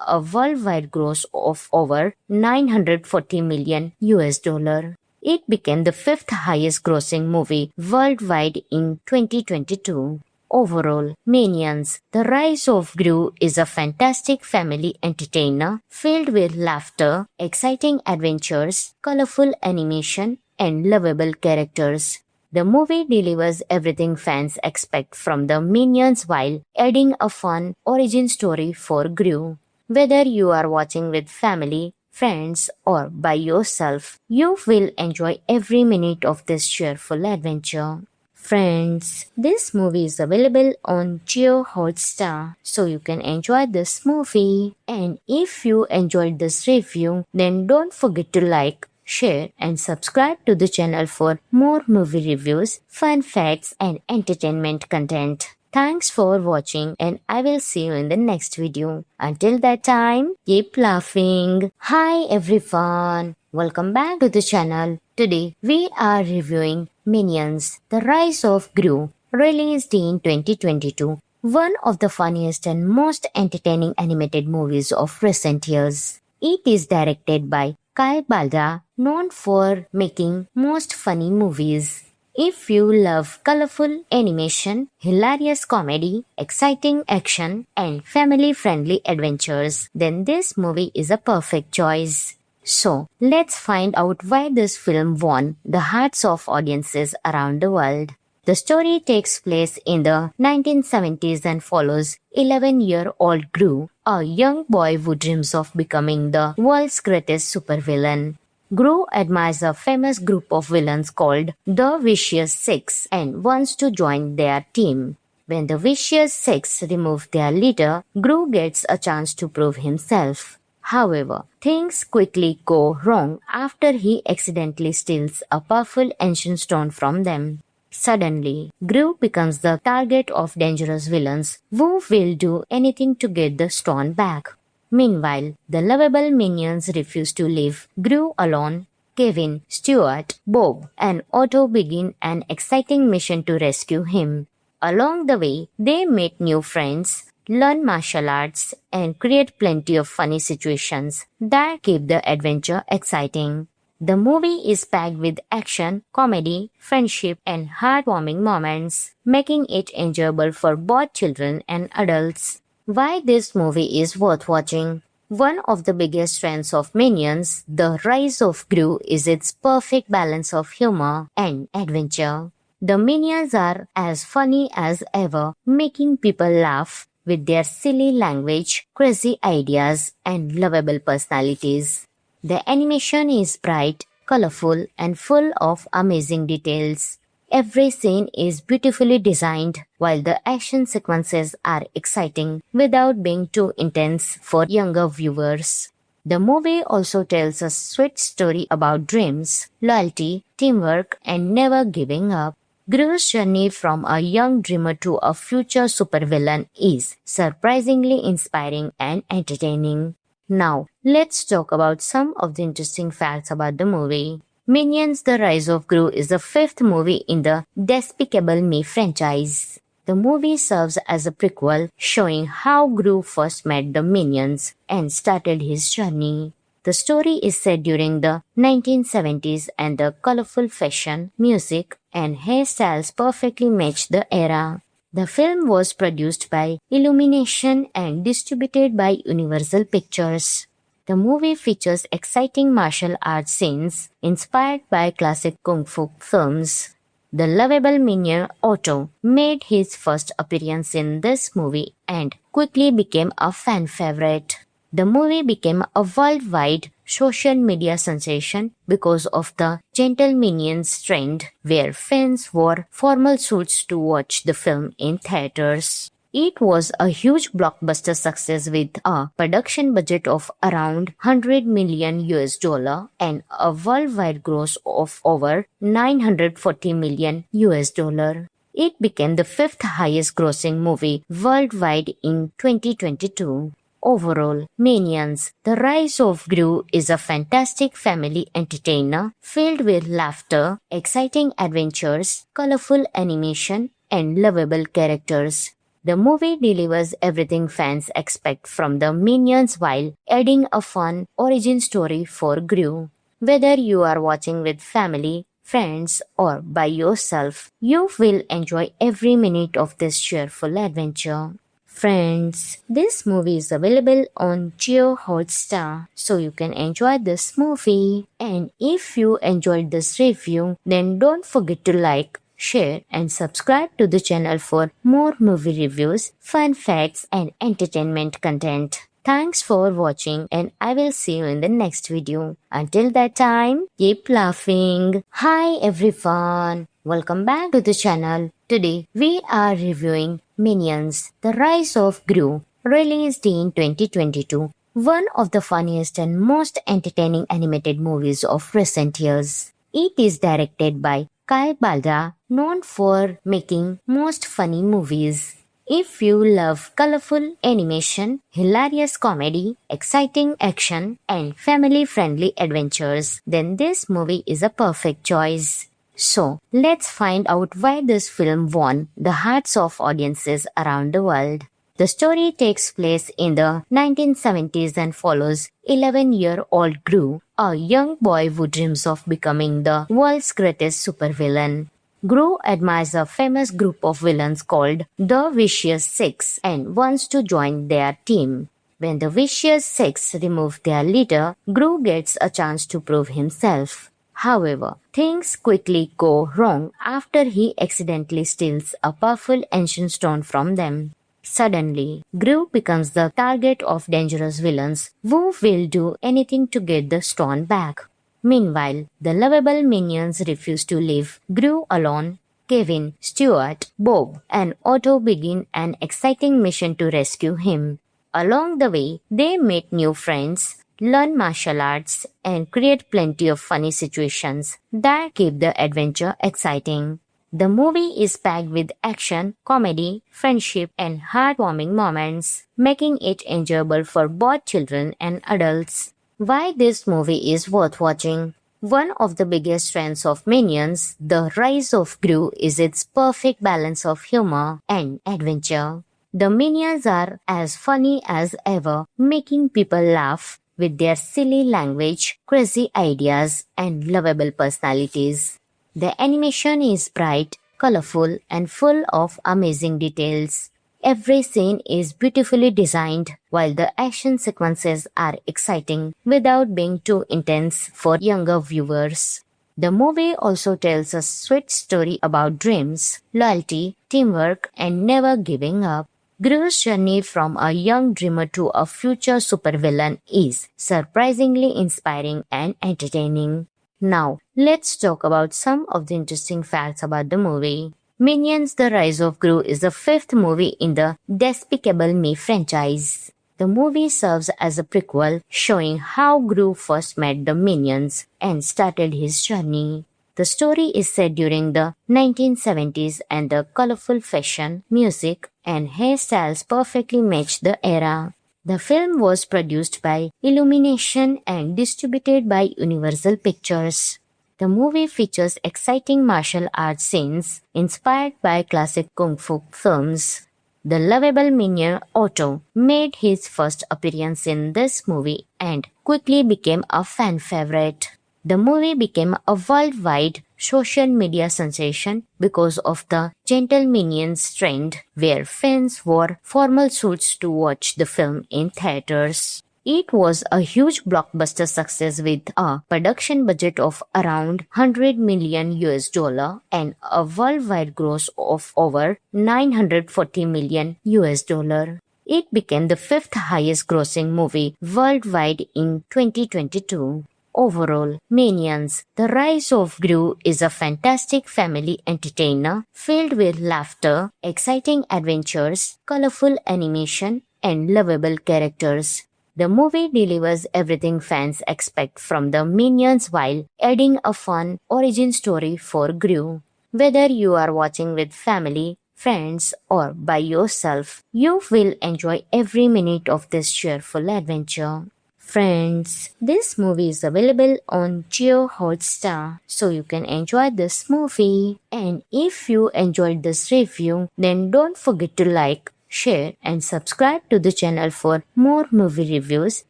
a worldwide gross of over 940 million US dollar. It became the fifth highest grossing movie worldwide in 2022. Overall, Minions, The Rise of Gru is a fantastic family entertainer filled with laughter, exciting adventures, colorful animation, and lovable characters. The movie delivers everything fans expect from the Minions while adding a fun origin story for Gru. Whether you are watching with family, friends, or by yourself, you will enjoy every minute of this cheerful adventure. Friends, this movie is available on Jio Hotstar, so you can enjoy this movie. And if you enjoyed this review, then don't forget to like, share, and subscribe to the channel for more movie reviews, fun facts, and entertainment content. Thanks for watching, and I will see you in the next video. Until that time, keep laughing. Hi everyone, welcome back to the channel. Today we are reviewing Minions, The Rise of Gru, released in 2022. One of the funniest and most entertaining animated movies of recent years. It is directed by Kai Balda, known for making most funny movies. If you love colorful animation, hilarious comedy, exciting action, and family-friendly adventures, then this movie is a perfect choice. So, let's find out why this film won the hearts of audiences around the world. The story takes place in the 1970s and follows 11-year-old Gru, a young boy who dreams of becoming the world's greatest supervillain. Gru admires a famous group of villains called the Vicious Six and wants to join their team. When the Vicious Six remove their leader, Gru gets a chance to prove himself. However, things quickly go wrong after he accidentally steals a powerful ancient stone from them. Suddenly, Gru becomes the target of dangerous villains who will do anything to get the stone back. Meanwhile, the lovable minions refuse to leave Gru alone. Kevin, Stuart, Bob, and Otto begin an exciting mission to rescue him. Along the way, they meet new friends, learn martial arts, and create plenty of funny situations that keep the adventure exciting. The movie is packed with action, comedy, friendship, and heartwarming moments, making it enjoyable for both children and adults. Why this movie is worth watching? One of the biggest strengths of Minions, The Rise of Gru, is its perfect balance of humor and adventure. The Minions are as funny as ever, making people laugh with their silly language, crazy ideas, and lovable personalities. The animation is bright, colorful, and full of amazing details. Every scene is beautifully designed, while the action sequences are exciting without being too intense for younger viewers. The movie also tells a sweet story about dreams, loyalty, teamwork, and never giving up. Gru's journey from a young dreamer to a future supervillain is surprisingly inspiring and entertaining. Now, let's talk about some of the interesting facts about the movie. Minions The Rise of Gru is the fifth movie in the Despicable Me franchise. The movie serves as a prequel showing how Gru first met the Minions and started his journey. The story is set during the 1970s and the colorful fashion, music, and hairstyles perfectly match the era. The film was produced by Illumination and distributed by Universal Pictures. The movie features exciting martial arts scenes inspired by classic kung fu films. The lovable minion Otto made his first appearance in this movie and quickly became a fan favorite. The movie became a worldwide social media sensation because of the Gentle Minions trend, where fans wore formal suits to watch the film in theaters. It was a huge blockbuster success with a production budget of around 100 million US dollar and a worldwide gross of over 940 million US dollar. It became the fifth highest grossing movie worldwide in 2022. Overall, Minions, The Rise of Gru is a fantastic family entertainer filled with laughter, exciting adventures, colorful animation, and lovable characters. The movie delivers everything fans expect from the Minions while adding a fun origin story for Gru. Whether you are watching with family, friends, or by yourself, you will enjoy every minute of this cheerful adventure. Friends, this movie is available on Jio Hotstar, so you can enjoy this movie. And if you enjoyed this review, then don't forget to like, share, and subscribe to the channel for more movie reviews, fun facts, and entertainment content. Thanks for watching, and I will see you in the next video. Until that time, keep laughing. Hi everyone, welcome back to the channel. Today we are reviewing Minions, The Rise of Gru, released in 2022. One of the funniest and most entertaining animated movies of recent years. It is directed by Kai Balda, known for making most funny movies. If you love colorful animation, hilarious comedy, exciting action, and family-friendly adventures, then this movie is a perfect choice. So, let's find out why this film won the hearts of audiences around the world. The story takes place in the 1970s and follows 11-year-old Gru, a young boy who dreams of becoming the world's greatest supervillain. Gru admires a famous group of villains called the Vicious Six and wants to join their team. When the Vicious Six remove their leader, Gru gets a chance to prove himself. However, things quickly go wrong after he accidentally steals a powerful ancient stone from them. Suddenly, Gru becomes the target of dangerous villains who will do anything to get the stone back. Meanwhile, the lovable minions refuse to leave Gru alone. Kevin, Stuart, Bob, and Otto begin an exciting mission to rescue him. Along the way, they meet new friends, learn martial arts, and create plenty of funny situations that keep the adventure exciting. The movie is packed with action, comedy, friendship, and heartwarming moments, making it enjoyable for both children and adults. Why this movie is worth watching? One of the biggest strengths of Minions, The Rise of Gru, is its perfect balance of humor and adventure. The Minions are as funny as ever, making people laugh with their silly language, crazy ideas, and lovable personalities. The animation is bright, colorful, and full of amazing details. Every scene is beautifully designed, while the action sequences are exciting without being too intense for younger viewers. The movie also tells a sweet story about dreams, loyalty, teamwork, and never giving up. Gru's journey from a young dreamer to a future supervillain is surprisingly inspiring and entertaining. Now, let's talk about some of the interesting facts about the movie. Minions The Rise of Gru is the fifth movie in the Despicable Me franchise. The movie serves as a prequel showing how Gru first met the Minions and started his journey. The story is set during the 1970s and the colorful fashion, music, and hairstyles perfectly match the era. The film was produced by Illumination and distributed by Universal Pictures. The movie features exciting martial arts scenes inspired by classic kung fu films. The lovable minion Otto made his first appearance in this movie and quickly became a fan favorite. The movie became a worldwide social media sensation because of the gentle minions trend, where fans wore formal suits to watch the film in theaters. It was a huge blockbuster success with a production budget of around 100 million US dollar and a worldwide gross of over 940 million US dollar. It became the fifth highest grossing movie worldwide in 2022. Overall, Minions, The Rise of Gru is a fantastic family entertainer filled with laughter, exciting adventures, colorful animation, and lovable characters. The movie delivers everything fans expect from the Minions while adding a fun origin story for Gru. Whether you are watching with family, friends, or by yourself, you will enjoy every minute of this cheerful adventure. Friends, this movie is available on Jio Hotstar, so you can enjoy this movie. And if you enjoyed this review, then don't forget to like, share, and subscribe to the channel for more movie reviews,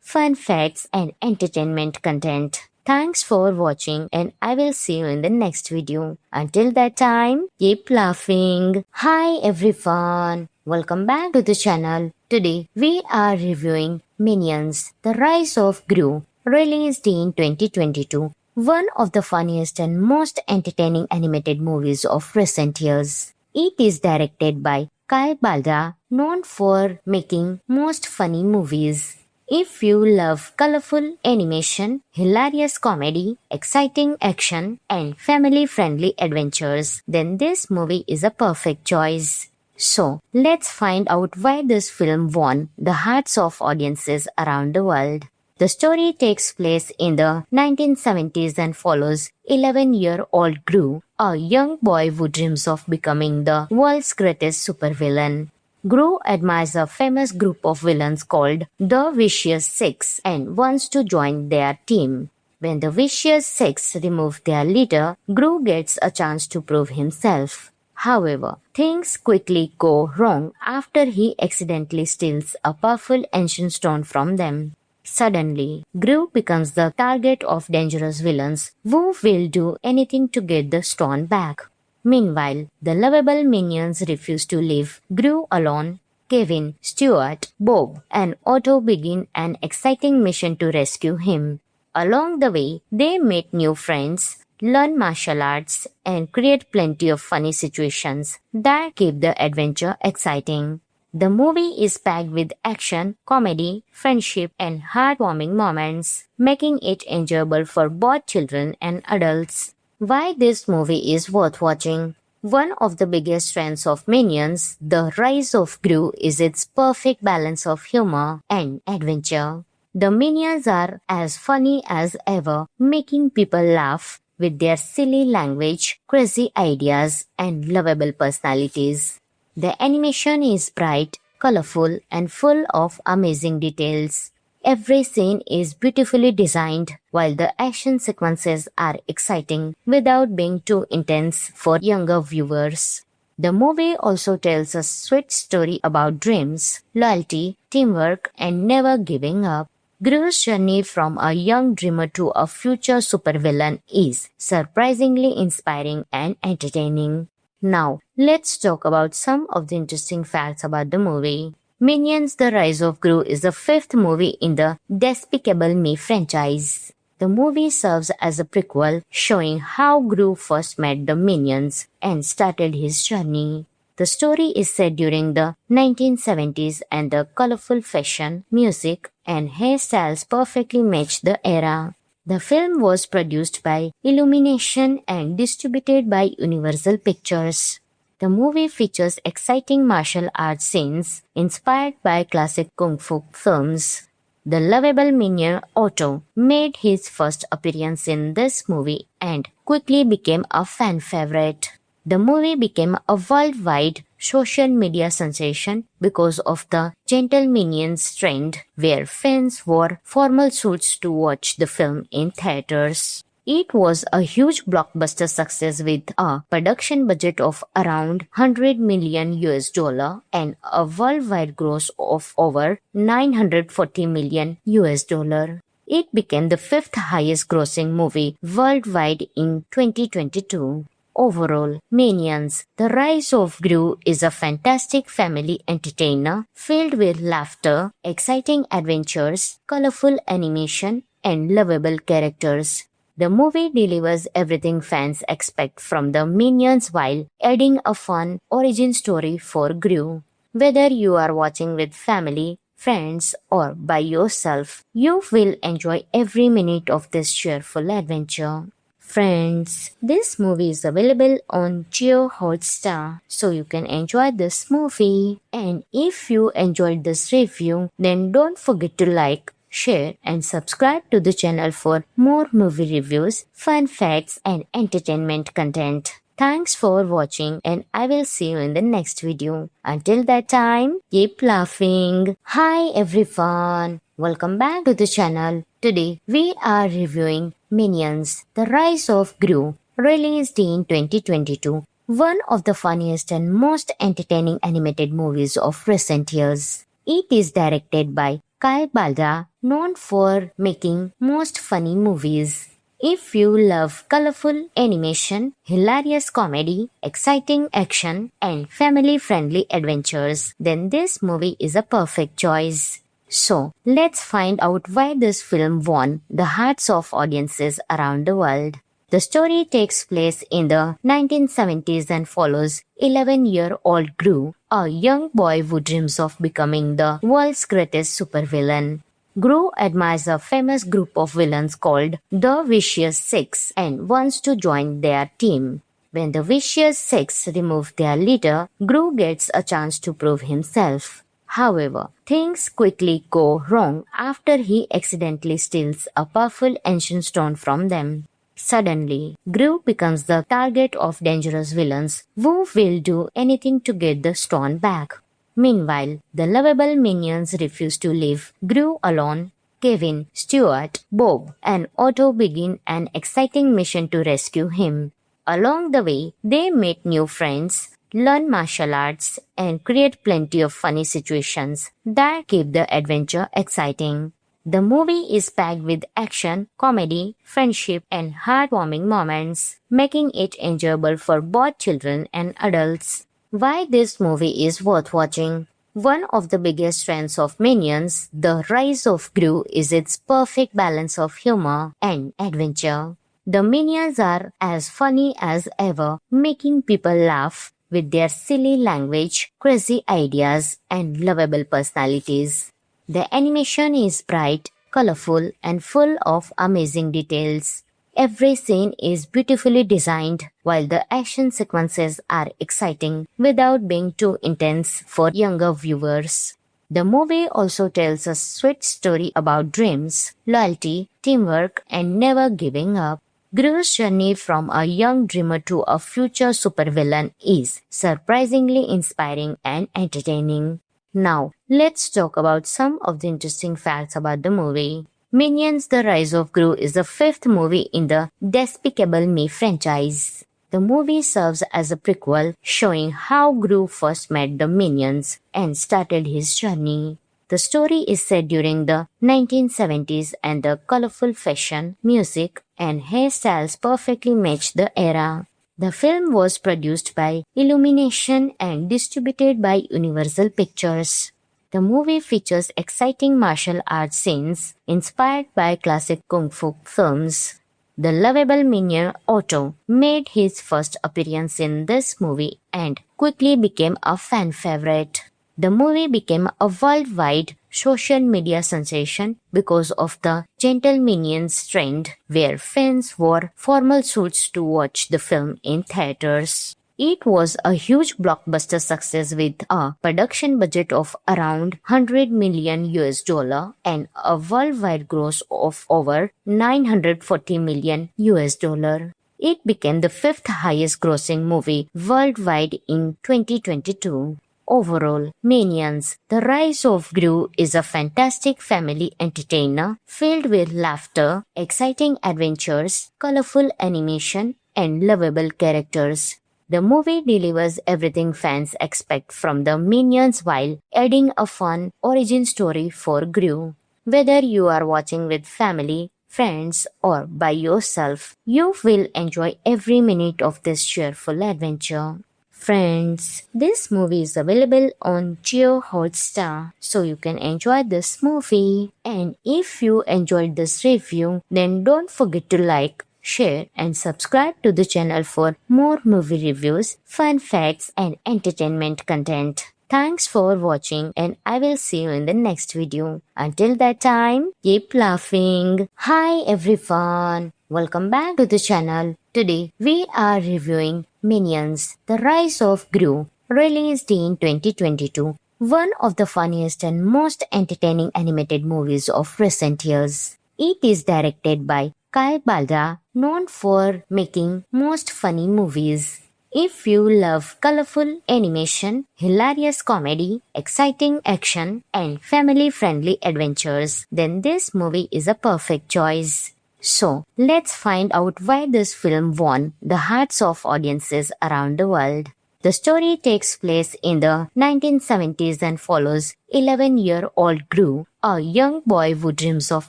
fun facts, and entertainment content. Thanks for watching, and I will see you in the next video. Until that time, keep laughing. Hi everyone, welcome back to the channel. Today we are reviewing Minions: The Rise of Gru, released in 2022. One of the funniest and most entertaining animated movies of recent years. It is directed by Kai Baldra, known for making most funny movies. If you love colorful animation, hilarious comedy, exciting action, and family-friendly adventures, then this movie is a perfect choice. So, let's find out why this film won the hearts of audiences around the world. The story takes place in the 1970s and follows 11-year-old Gru, a young boy who dreams of becoming the world's greatest supervillain. Gru admires a famous group of villains called the Vicious Six and wants to join their team. When the Vicious Six remove their leader, Gru gets a chance to prove himself. However, things quickly go wrong after he accidentally steals a powerful ancient stone from them. Suddenly, Gru becomes the target of dangerous villains who will do anything to get the stone back. Meanwhile, the lovable minions refuse to leave Gru alone. Kevin, Stuart, Bob, and Otto begin an exciting mission to rescue him. Along the way, they meet new friends, learn martial arts, and create plenty of funny situations that keep the adventure exciting. The movie is packed with action, comedy, friendship, and heartwarming moments, making it enjoyable for both children and adults. Why this movie is worth watching? One of the biggest strengths of Minions: The Rise of Gru is its perfect balance of humor and adventure. The Minions are as funny as ever, making people laugh with their silly language, crazy ideas, and lovable personalities. The animation is bright, colorful, and full of amazing details. Every scene is beautifully designed, while the action sequences are exciting without being too intense for younger viewers. The movie also tells a sweet story about dreams, loyalty, teamwork, and never giving up. Gru's journey from a young dreamer to a future supervillain is surprisingly inspiring and entertaining. Now, let's talk about some of the interesting facts about the movie. Minions: The Rise of Gru is the fifth movie in the Despicable Me franchise. The movie serves as a prequel showing how Gru first met the Minions and started his journey. The story is set during the 1970s and the colorful fashion, music, and hairstyles perfectly match the era. The film was produced by Illumination and distributed by Universal Pictures. The movie features exciting martial arts scenes inspired by classic kung fu films. The lovable minion Otto made his first appearance in this movie and quickly became a fan favorite. The movie became a worldwide social media sensation because of the Gentle Minions trend, where fans wore formal suits to watch the film in theaters. It was a huge blockbuster success with a production budget of around 100 million US dollar and a worldwide gross of over 940 million US dollar. It became the fifth highest grossing movie worldwide in 2022. Overall, Minions: The Rise of Gru is a fantastic family entertainer filled with laughter, exciting adventures, colorful animation, and lovable characters. The movie delivers everything fans expect from the Minions while adding a fun origin story for Gru. Whether you are watching with family, friends, or by yourself, you will enjoy every minute of this cheerful adventure. Friends, this movie is available on Jio Hotstar, so you can enjoy this movie. And if you enjoyed this review, then don't forget to like, share, and subscribe to the channel for more movie reviews, fun facts, and entertainment content. Thanks for watching and I will see you in the next video. Until that time, keep laughing. Hi everyone. Welcome back to the channel. Today we are reviewing Minions, The Rise of Gru, released in 2022. One of the funniest and most entertaining animated movies of recent years. It is directed by Kai Balda, known for making most funny movies. If you love colorful animation, hilarious comedy, exciting action, and family-friendly adventures, then this movie is a perfect choice. So, let's find out why this film won the hearts of audiences around the world. The story takes place in the 1970s and follows 11-year-old Gru, a young boy who dreams of becoming the world's greatest supervillain. Gru admires a famous group of villains called the Vicious Six and wants to join their team. When the Vicious Six remove their leader, Gru gets a chance to prove himself. However, things quickly go wrong after he accidentally steals a powerful ancient stone from them. Suddenly, Gru becomes the target of dangerous villains who will do anything to get the stone back. Meanwhile, the lovable minions refuse to leave Gru alone. Kevin, Stuart, Bob, and Otto begin an exciting mission to rescue him. Along the way, they meet new friends, learn martial arts, and create plenty of funny situations that keep the adventure exciting. The movie is packed with action, comedy, friendship, and heartwarming moments, making it enjoyable for both children and adults. Why this movie is worth watching? One of the biggest strengths of Minions, The Rise of Gru, is its perfect balance of humor and adventure. The Minions are as funny as ever, making people laugh with their silly language, crazy ideas, and lovable personalities. The animation is bright, colorful, and full of amazing details. Every scene is beautifully designed, while the action sequences are exciting without being too intense for younger viewers. The movie also tells a sweet story about dreams, loyalty, teamwork, and never giving up. Gru's journey from a young dreamer to a future supervillain is surprisingly inspiring and entertaining. Now, let's talk about some of the interesting facts about the movie. Minions The Rise of Gru is the fifth movie in the Despicable Me franchise. The movie serves as a prequel showing how Gru first met the Minions and started his journey. The story is set during the 1970s and the colorful fashion, music, and hairstyles perfectly match the era. The film was produced by Illumination and distributed by Universal Pictures. The movie features exciting martial arts scenes inspired by classic kung fu films. The lovable minion Otto made his first appearance in this movie and quickly became a fan favorite. The movie became a worldwide social media sensation because of the Gentle Minions trend, where fans wore formal suits to watch the film in theaters. It was a huge blockbuster success with a production budget of around 100 million US dollar and a worldwide gross of over 940 million US dollar. It became the fifth highest grossing movie worldwide in 2022. Overall, Minions, The Rise of Gru is a fantastic family entertainer filled with laughter, exciting adventures, colorful animation, and lovable characters. The movie delivers everything fans expect from the Minions while adding a fun origin story for Gru. Whether you are watching with family, friends, or by yourself, you will enjoy every minute of this cheerful adventure. Friends, this movie is available on Jio Hotstar, so you can enjoy this movie. And if you enjoyed this review, then don't forget to like, share, and subscribe to the channel for more movie reviews, fun facts, and entertainment content. Thanks for watching, and I will see you in the next video. Until that time, keep laughing. Hi everyone, welcome back to the channel. Today we are reviewing Minions, The Rise of Gru, released in 2022. One of the funniest and most entertaining animated movies of recent years. It is directed by Kai Balda, known for making most funny movies. If you love colorful animation, hilarious comedy, exciting action, and family-friendly adventures, then this movie is a perfect choice. So, let's find out why this film won the hearts of audiences around the world. The story takes place in the 1970s and follows 11-year-old Gru, a young boy who dreams of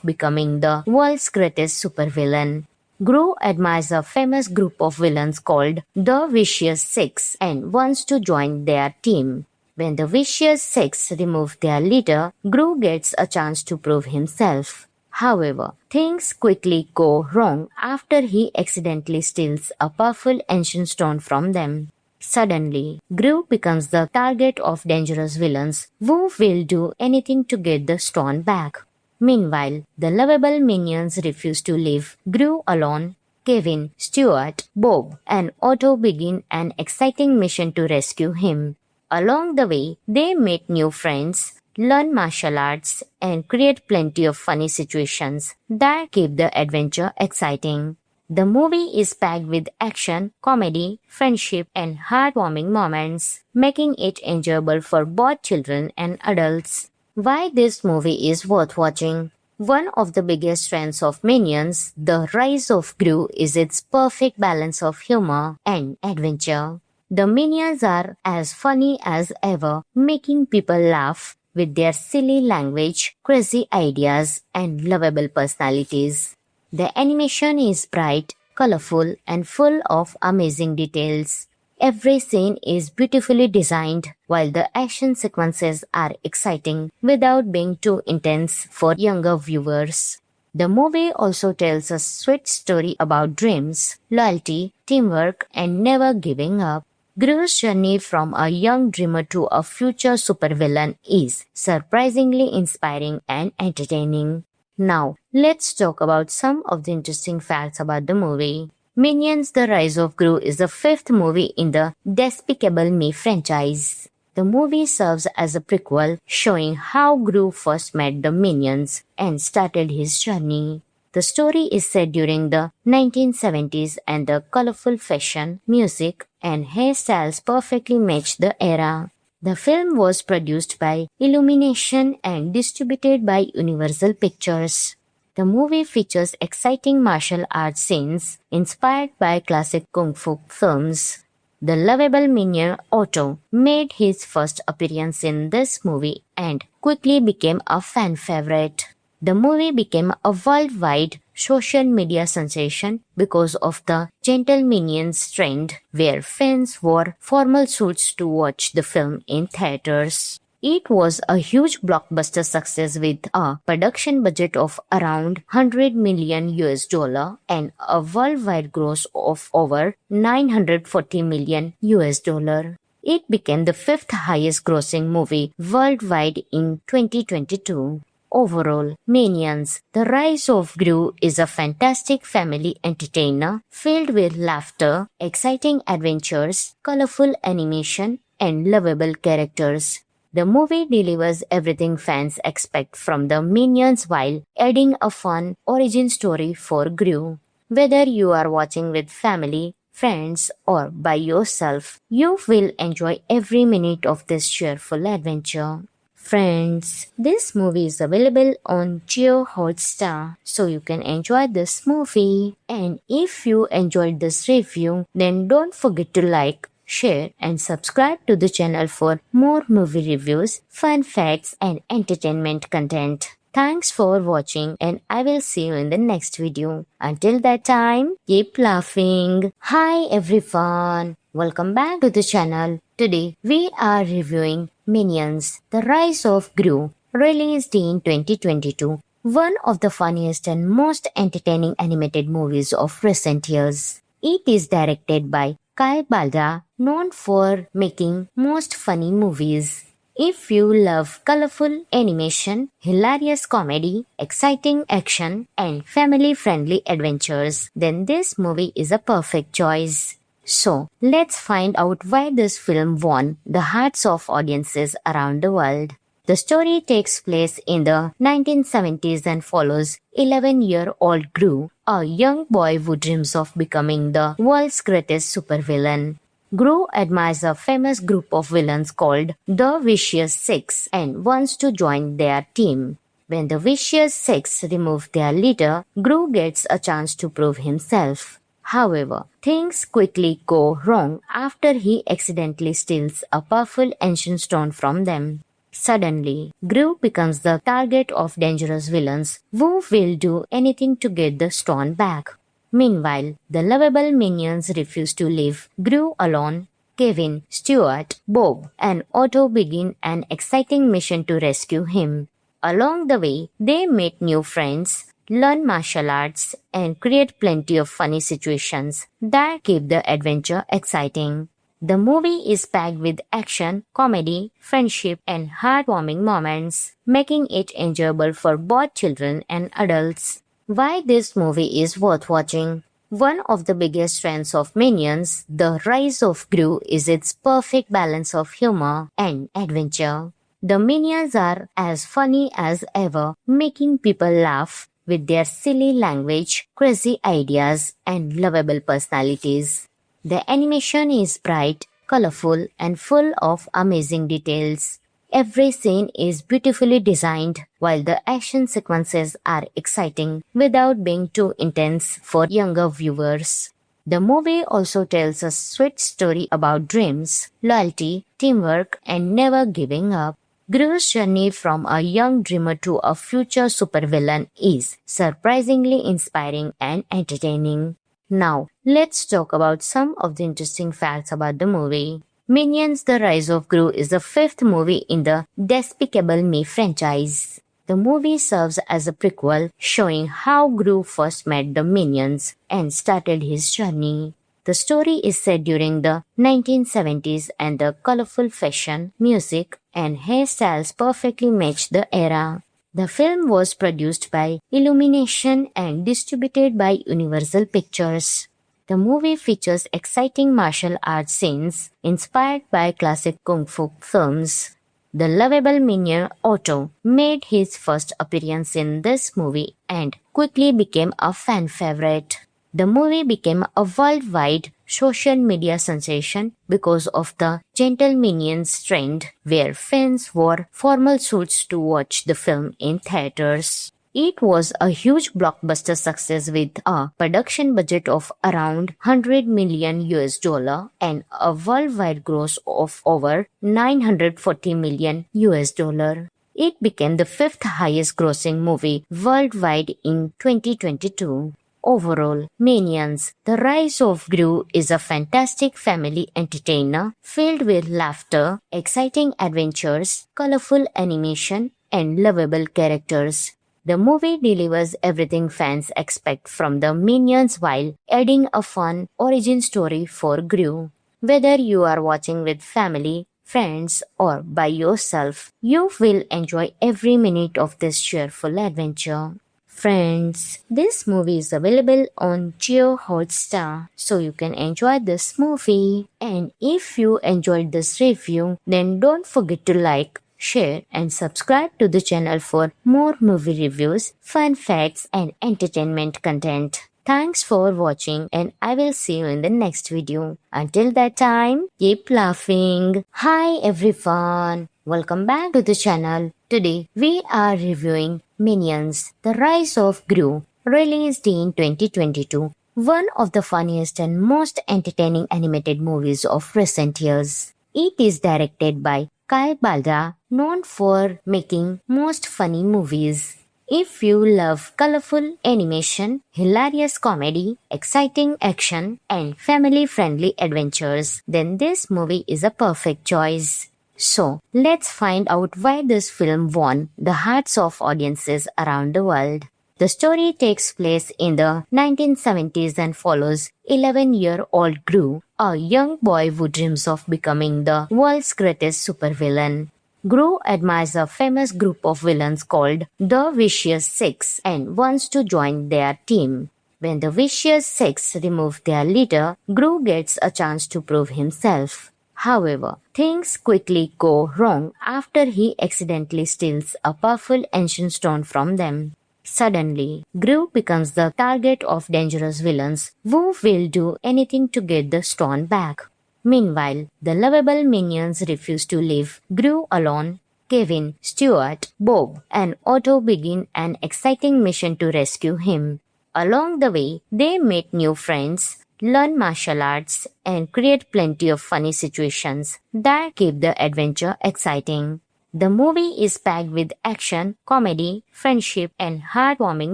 becoming the world's greatest supervillain. Gru admires a famous group of villains called the Vicious Six and wants to join their team. When the Vicious Six remove their leader, Gru gets a chance to prove himself. However, things quickly go wrong after he accidentally steals a powerful ancient stone from them. Suddenly, Gru becomes the target of dangerous villains who will do anything to get the stone back. Meanwhile, the lovable minions refuse to leave Gru alone. Kevin, Stuart, Bob, and Otto begin an exciting mission to rescue him. Along the way, they meet new friends, learn martial arts, and create plenty of funny situations that keep the adventure exciting. The movie is packed with action, comedy, friendship, and heartwarming moments, making it enjoyable for both children and adults. Why this movie is worth watching? One of the biggest strengths of Minions, The Rise of Gru, is its perfect balance of humor and adventure. The Minions are as funny as ever, making people laugh with their silly language, crazy ideas, and lovable personalities. The animation is bright, colorful, and full of amazing details. Every scene is beautifully designed, while the action sequences are exciting without being too intense for younger viewers. The movie also tells a sweet story about dreams, loyalty, teamwork, and never giving up. Gru's journey from a young dreamer to a future supervillain is surprisingly inspiring and entertaining. Now, let's talk about some of the interesting facts about the movie. Minions The Rise of Gru is the fifth movie in the Despicable Me franchise. The movie serves as a prequel showing how Gru first met the Minions and started his journey. The story is set during the 1970s and the colorful fashion, music, and hairstyles perfectly match the era. The film was produced by Illumination and distributed by Universal Pictures. The movie features exciting martial arts scenes inspired by classic kung fu films. The lovable minion Otto made his first appearance in this movie and quickly became a fan favorite. The movie became a worldwide social media sensation because of the gentle minions trend, where fans wore formal suits to watch the film in theaters. It was a huge blockbuster success with a production budget of around 100 million US dollar and a worldwide gross of over 940 million US dollar. It became the fifth highest grossing movie worldwide in 2022. Overall, Minions, The Rise of Gru is a fantastic family entertainer filled with laughter, exciting adventures, colorful animation, and lovable characters. The movie delivers everything fans expect from the Minions while adding a fun origin story for Gru. Whether you are watching with family, friends, or by yourself, you will enjoy every minute of this cheerful adventure. Friends, this movie is available on Jio Hotstar, so you can enjoy this movie. And if you enjoyed this review, then don't forget to like, share, and subscribe to the channel for more movie reviews, fun facts, and entertainment content. Thanks for watching, and I will see you in the next video. Until that time, keep laughing. Hi everyone, welcome back to the channel. Today we are reviewing Minions, The Rise of Gru, released in 2022, one of the funniest and most entertaining animated movies of recent years. It is directed by Kai Balda, known for making most funny movies. If you love colorful animation, hilarious comedy, exciting action, and family-friendly adventures, then this movie is a perfect choice. So, let's find out why this film won the hearts of audiences around the world. The story takes place in the 1970s and follows 11-year-old Gru, a young boy who dreams of becoming the world's greatest supervillain. Gru admires a famous group of villains called the Vicious Six and wants to join their team. When the Vicious Six remove their leader, Gru gets a chance to prove himself. However, things quickly go wrong after he accidentally steals a powerful ancient stone from them. Suddenly, Gru becomes the target of dangerous villains who will do anything to get the stone back. Meanwhile, the lovable minions refuse to leave Gru alone. Kevin, Stuart, Bob, and Otto begin an exciting mission to rescue him. Along the way, they meet new friends, learn martial arts, and create plenty of funny situations that keep the adventure exciting. The movie is packed with action, comedy, friendship, and heartwarming moments, making it enjoyable for both children and adults. Why this movie is worth watching? One of the biggest strengths of Minions, The Rise of Gru, is its perfect balance of humor and adventure. The Minions are as funny as ever, making people laugh with their silly language, crazy ideas, and lovable personalities. The animation is bright, colorful, and full of amazing details. Every scene is beautifully designed, while the action sequences are exciting without being too intense for younger viewers. The movie also tells a sweet story about dreams, loyalty, teamwork, and never giving up. Gru's journey from a young dreamer to a future supervillain is surprisingly inspiring and entertaining. Now, let's talk about some of the interesting facts about the movie. Minions The Rise of Gru is the fifth movie in the Despicable Me franchise. The movie serves as a prequel showing how Gru first met the Minions and started his journey. The story is set during the 1970s and the colorful fashion, music, and hairstyles perfectly match the era. The film was produced by Illumination and distributed by Universal Pictures. The movie features exciting martial arts scenes inspired by classic kung fu films. The lovable minion Otto made his first appearance in this movie and quickly became a fan favorite. The movie became a worldwide social media sensation because of the gentle minions trend, where fans wore formal suits to watch the film in theaters. It was a huge blockbuster success with a production budget of around 100 million US dollar and a worldwide gross of over 940 million US dollar. It became the fifth highest grossing movie worldwide in 2022. Overall, Minions, The Rise of Gru is a fantastic family entertainer filled with laughter, exciting adventures, colorful animation, and lovable characters. The movie delivers everything fans expect from the Minions while adding a fun origin story for Gru. Whether you are watching with family, friends, or by yourself, you will enjoy every minute of this cheerful adventure. Friends, this movie is available on Jio Hotstar, so you can enjoy this movie. And if you enjoyed this review, then don't forget to like, share, and subscribe to the channel for more movie reviews, fun facts, and entertainment content. Thanks for watching, and I will see you in the next video. Until that time, keep laughing. Hi everyone, welcome back to the channel. Today, we are reviewing Minions, The Rise of Gru, released in 2022, one of the funniest and most entertaining animated movies of recent years. It is directed by Kai Balda, known for making most funny movies. If you love colorful animation, hilarious comedy, exciting action, and family-friendly adventures, then this movie is a perfect choice. So, let's find out why this film won the hearts of audiences around the world. The story takes place in the 1970s and follows 11-year-old Gru, a young boy who dreams of becoming the world's greatest supervillain. Gru admires a famous group of villains called the Vicious Six and wants to join their team. When the Vicious Six remove their leader, Gru gets a chance to prove himself. However, things quickly go wrong after he accidentally steals a powerful ancient stone from them. Suddenly, Gru becomes the target of dangerous villains who will do anything to get the stone back. Meanwhile, the lovable minions refuse to leave Gru alone. Kevin, Stuart, Bob, and Otto begin an exciting mission to rescue him. Along the way, they meet new friends, learn martial arts, and create plenty of funny situations that keep the adventure exciting. The movie is packed with action, comedy, friendship, and heartwarming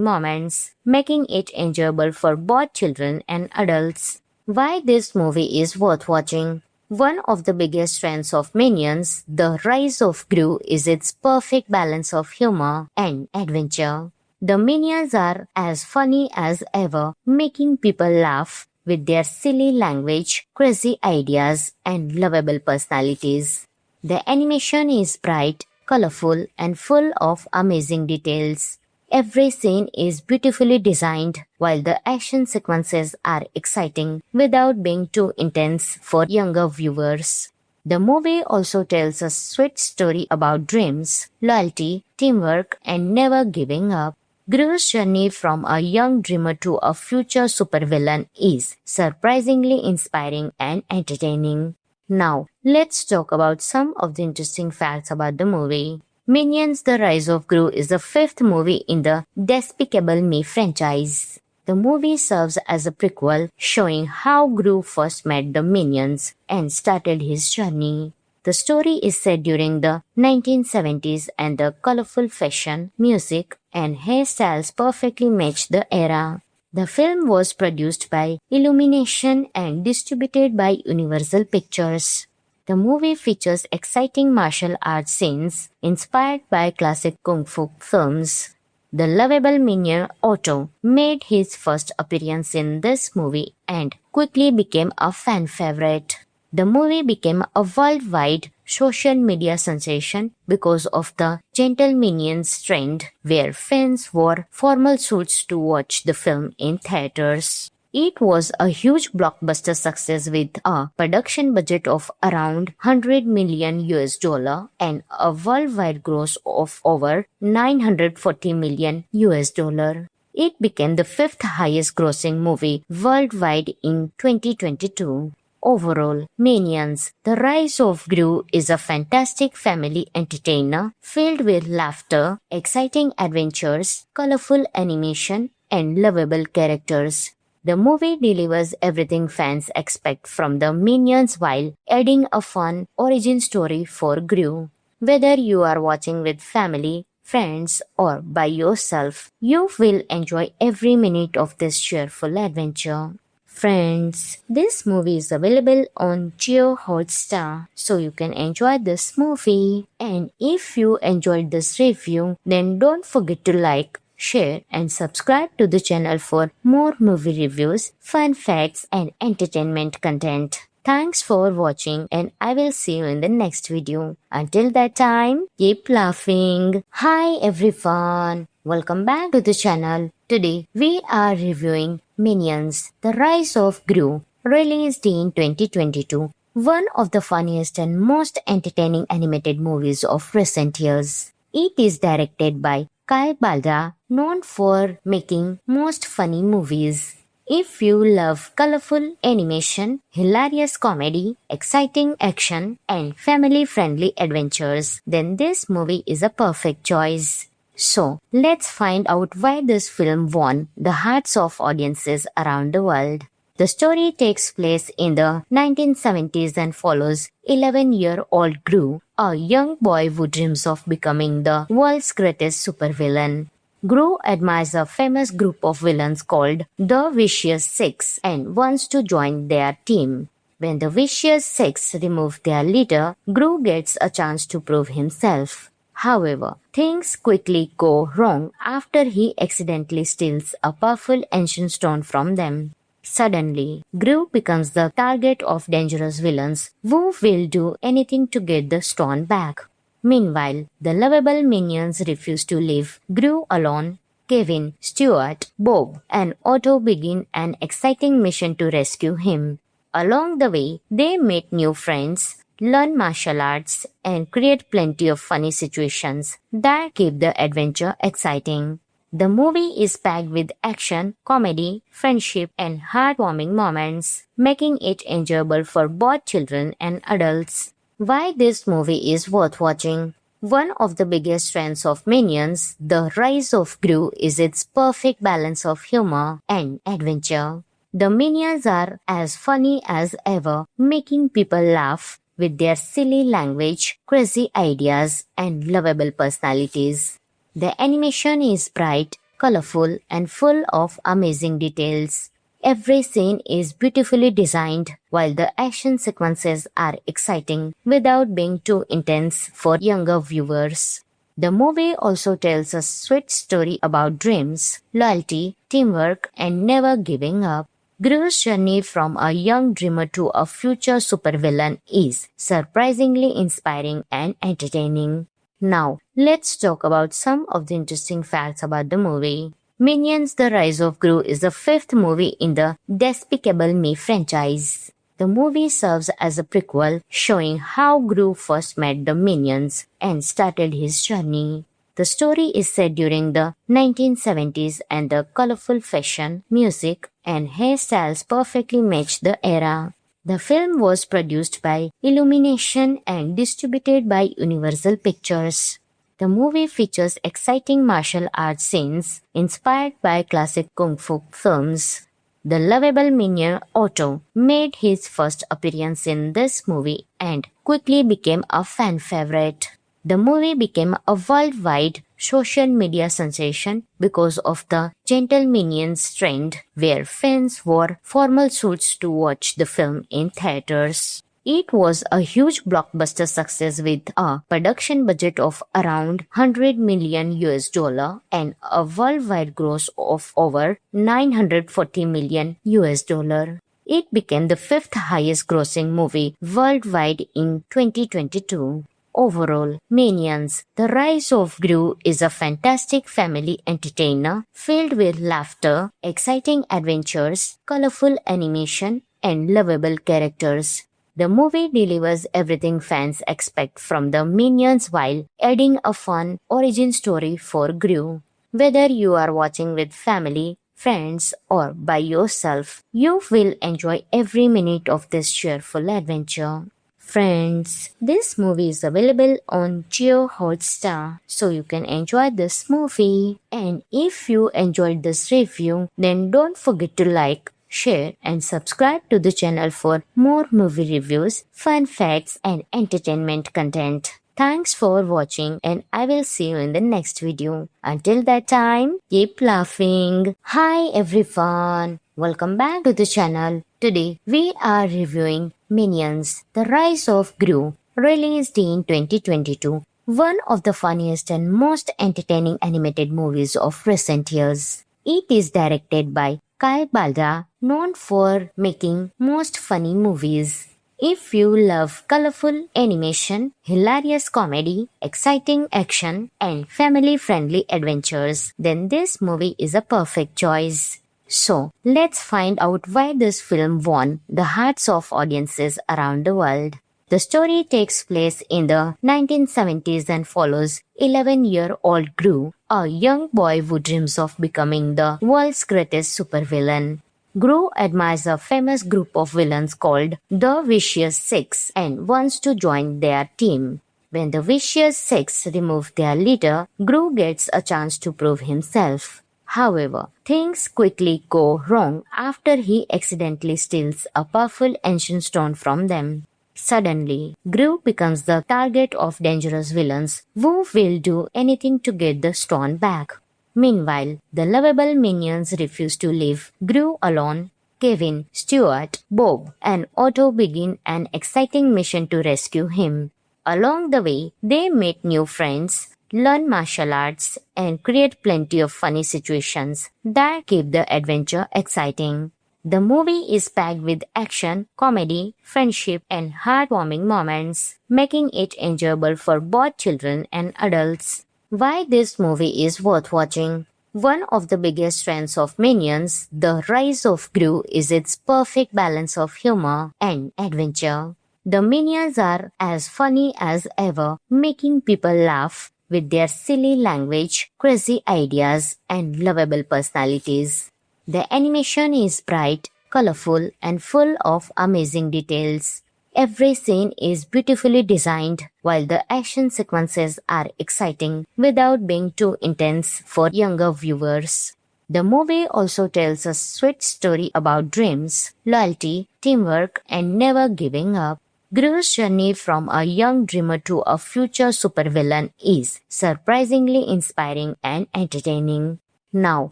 moments, making it enjoyable for both children and adults. Why this movie is worth watching? One of the biggest strengths of Minions, The Rise of Gru, is its perfect balance of humor and adventure. The Minions are as funny as ever, making people laugh with their silly language, crazy ideas, and lovable personalities. The animation is bright, colorful, and full of amazing details. Every scene is beautifully designed, while the action sequences are exciting without being too intense for younger viewers. The movie also tells a sweet story about dreams, loyalty, teamwork, and never giving up. Gru's journey from a young dreamer to a future supervillain is surprisingly inspiring and entertaining. Now, let's talk about some of the interesting facts about the movie. Minions The Rise of Gru is the fifth movie in the Despicable Me franchise. The movie serves as a prequel showing how Gru first met the Minions and started his journey. The story is set during the 1970s and the colorful fashion, music, and hairstyles perfectly match the era. The film was produced by Illumination and distributed by Universal Pictures. The movie features exciting martial arts scenes inspired by classic kung fu films. The lovable minion Otto made his first appearance in this movie and quickly became a fan favorite. The movie became a worldwide social media sensation because of the gentle minions trend where fans wore formal suits to watch the film in theaters. It was a huge blockbuster success with a production budget of around 100 million US dollar and a worldwide gross of over 940 million US dollar. It became the fifth highest grossing movie worldwide in 2022. Overall, Minions, The Rise of Gru is a fantastic family entertainer filled with laughter, exciting adventures, colorful animation, and lovable characters. The movie delivers everything fans expect from the Minions while adding a fun origin story for Gru. Whether you are watching with family, friends, or by yourself, you will enjoy every minute of this cheerful adventure. Friends, this movie is available on Jio Hotstar, so you can enjoy this movie. And if you enjoyed this review, then don't forget to like, share, and subscribe to the channel for more movie reviews, fun facts, and entertainment content. Thanks for watching, and I will see you in the next video. Until that time, keep laughing. Hi everyone, welcome back to the channel. Today we are reviewing Minions, The Rise of Gru, released in 2022, one of the funniest and most entertaining animated movies of recent years. It is directed by Kai Baldra, known for making most funny movies. If you love colorful animation, hilarious comedy, exciting action, and family-friendly adventures, then this movie is a perfect choice. So, let's find out why this film won the hearts of audiences around the world. The story takes place in the 1970s and follows 11-year-old Gru, a young boy who dreams of becoming the world's greatest supervillain. Gru admires a famous group of villains called the Vicious Six and wants to join their team. When the Vicious Six remove their leader, Gru gets a chance to prove himself. However, things quickly go wrong after he accidentally steals a powerful ancient stone from them. Suddenly, Gru becomes the target of dangerous villains who will do anything to get the stone back. Meanwhile, the lovable minions refuse to leave Gru alone. Kevin, Stuart, Bob, and Otto begin an exciting mission to rescue him. Along the way, they meet new friends, learn martial arts, and create plenty of funny situations that keep the adventure exciting. The movie is packed with action, comedy, friendship, and heartwarming moments, making it enjoyable for both children and adults. Why this movie is worth watching? One of the biggest strengths of Minions, The Rise of Gru, is its perfect balance of humor and adventure. The Minions are as funny as ever, making people laugh with their silly language, crazy ideas, and lovable personalities. The animation is bright, colorful, and full of amazing details. Every scene is beautifully designed, while the action sequences are exciting without being too intense for younger viewers. The movie also tells a sweet story about dreams, loyalty, teamwork, and never giving up. Gru's journey from a young dreamer to a future supervillain is surprisingly inspiring and entertaining. Now, let's talk about some of the interesting facts about the movie. Minions The Rise of Gru is the fifth movie in the Despicable Me franchise. The movie serves as a prequel showing how Gru first met the Minions and started his journey. The story is set during the 1970s and the colorful fashion, music, and hairstyles perfectly match the era. The film was produced by Illumination and distributed by Universal Pictures. The movie features exciting martial arts scenes inspired by classic kung fu films. The lovable minion Otto made his first appearance in this movie and quickly became a fan favorite. The movie became a worldwide social media sensation because of the gentle minions trend where fans wore formal suits to watch the film in theaters. It was a huge blockbuster success with a production budget of around 100 million US dollar and a worldwide gross of over 940 million US dollar. It became the fifth highest grossing movie worldwide in 2022. Overall, Minions, The Rise of Gru is a fantastic family entertainer filled with laughter, exciting adventures, colorful animation, and lovable characters. The movie delivers everything fans expect from the Minions while adding a fun origin story for Gru. Whether you are watching with family, friends, or by yourself, you will enjoy every minute of this cheerful adventure. Friends, this movie is available on Jio Hotstar, so you can enjoy this movie. And if you enjoyed this review, then don't forget to like, share, and subscribe to the channel for more movie reviews, fun facts, and entertainment content. Thanks for watching, and I will see you in the next video. Until that time, keep laughing. Hi everyone, welcome back to the channel. Today we are reviewing Minions, The Rise of Gru, released in 2022, one of the funniest and most entertaining animated movies of recent years. It is directed by Kai Balda, known for making most funny movies. If you love colorful animation, hilarious comedy, exciting action, and family-friendly adventures, then this movie is a perfect choice. So, let's find out why this film won the hearts of audiences around the world. The story takes place in the 1970s and follows 11-year-old Gru, a young boy who dreams of becoming the world's greatest supervillain. Gru admires a famous group of villains called the Vicious Six and wants to join their team. When the Vicious Six remove their leader, Gru gets a chance to prove himself. However, things quickly go wrong after he accidentally steals a powerful ancient stone from them. Suddenly, Gru becomes the target of dangerous villains who will do anything to get the stone back. Meanwhile, the lovable minions refuse to leave Gru alone. Kevin, Stuart, Bob, and Otto begin an exciting mission to rescue him. Along the way, they meet new friends, learn martial arts, and create plenty of funny situations that keep the adventure exciting. The movie is packed with action, comedy, friendship, and heartwarming moments, making it enjoyable for both children and adults. Why this movie is worth watching? One of the biggest strengths of Minions, The Rise of Gru, is its perfect balance of humor and adventure. The Minions are as funny as ever, making people laugh with their silly language, crazy ideas, and lovable personalities. The animation is bright, colorful, and full of amazing details. Every scene is beautifully designed, while the action sequences are exciting without being too intense for younger viewers. The movie also tells a sweet story about dreams, loyalty, teamwork, and never giving up. Gru's journey from a young dreamer to a future supervillain is surprisingly inspiring and entertaining. Now,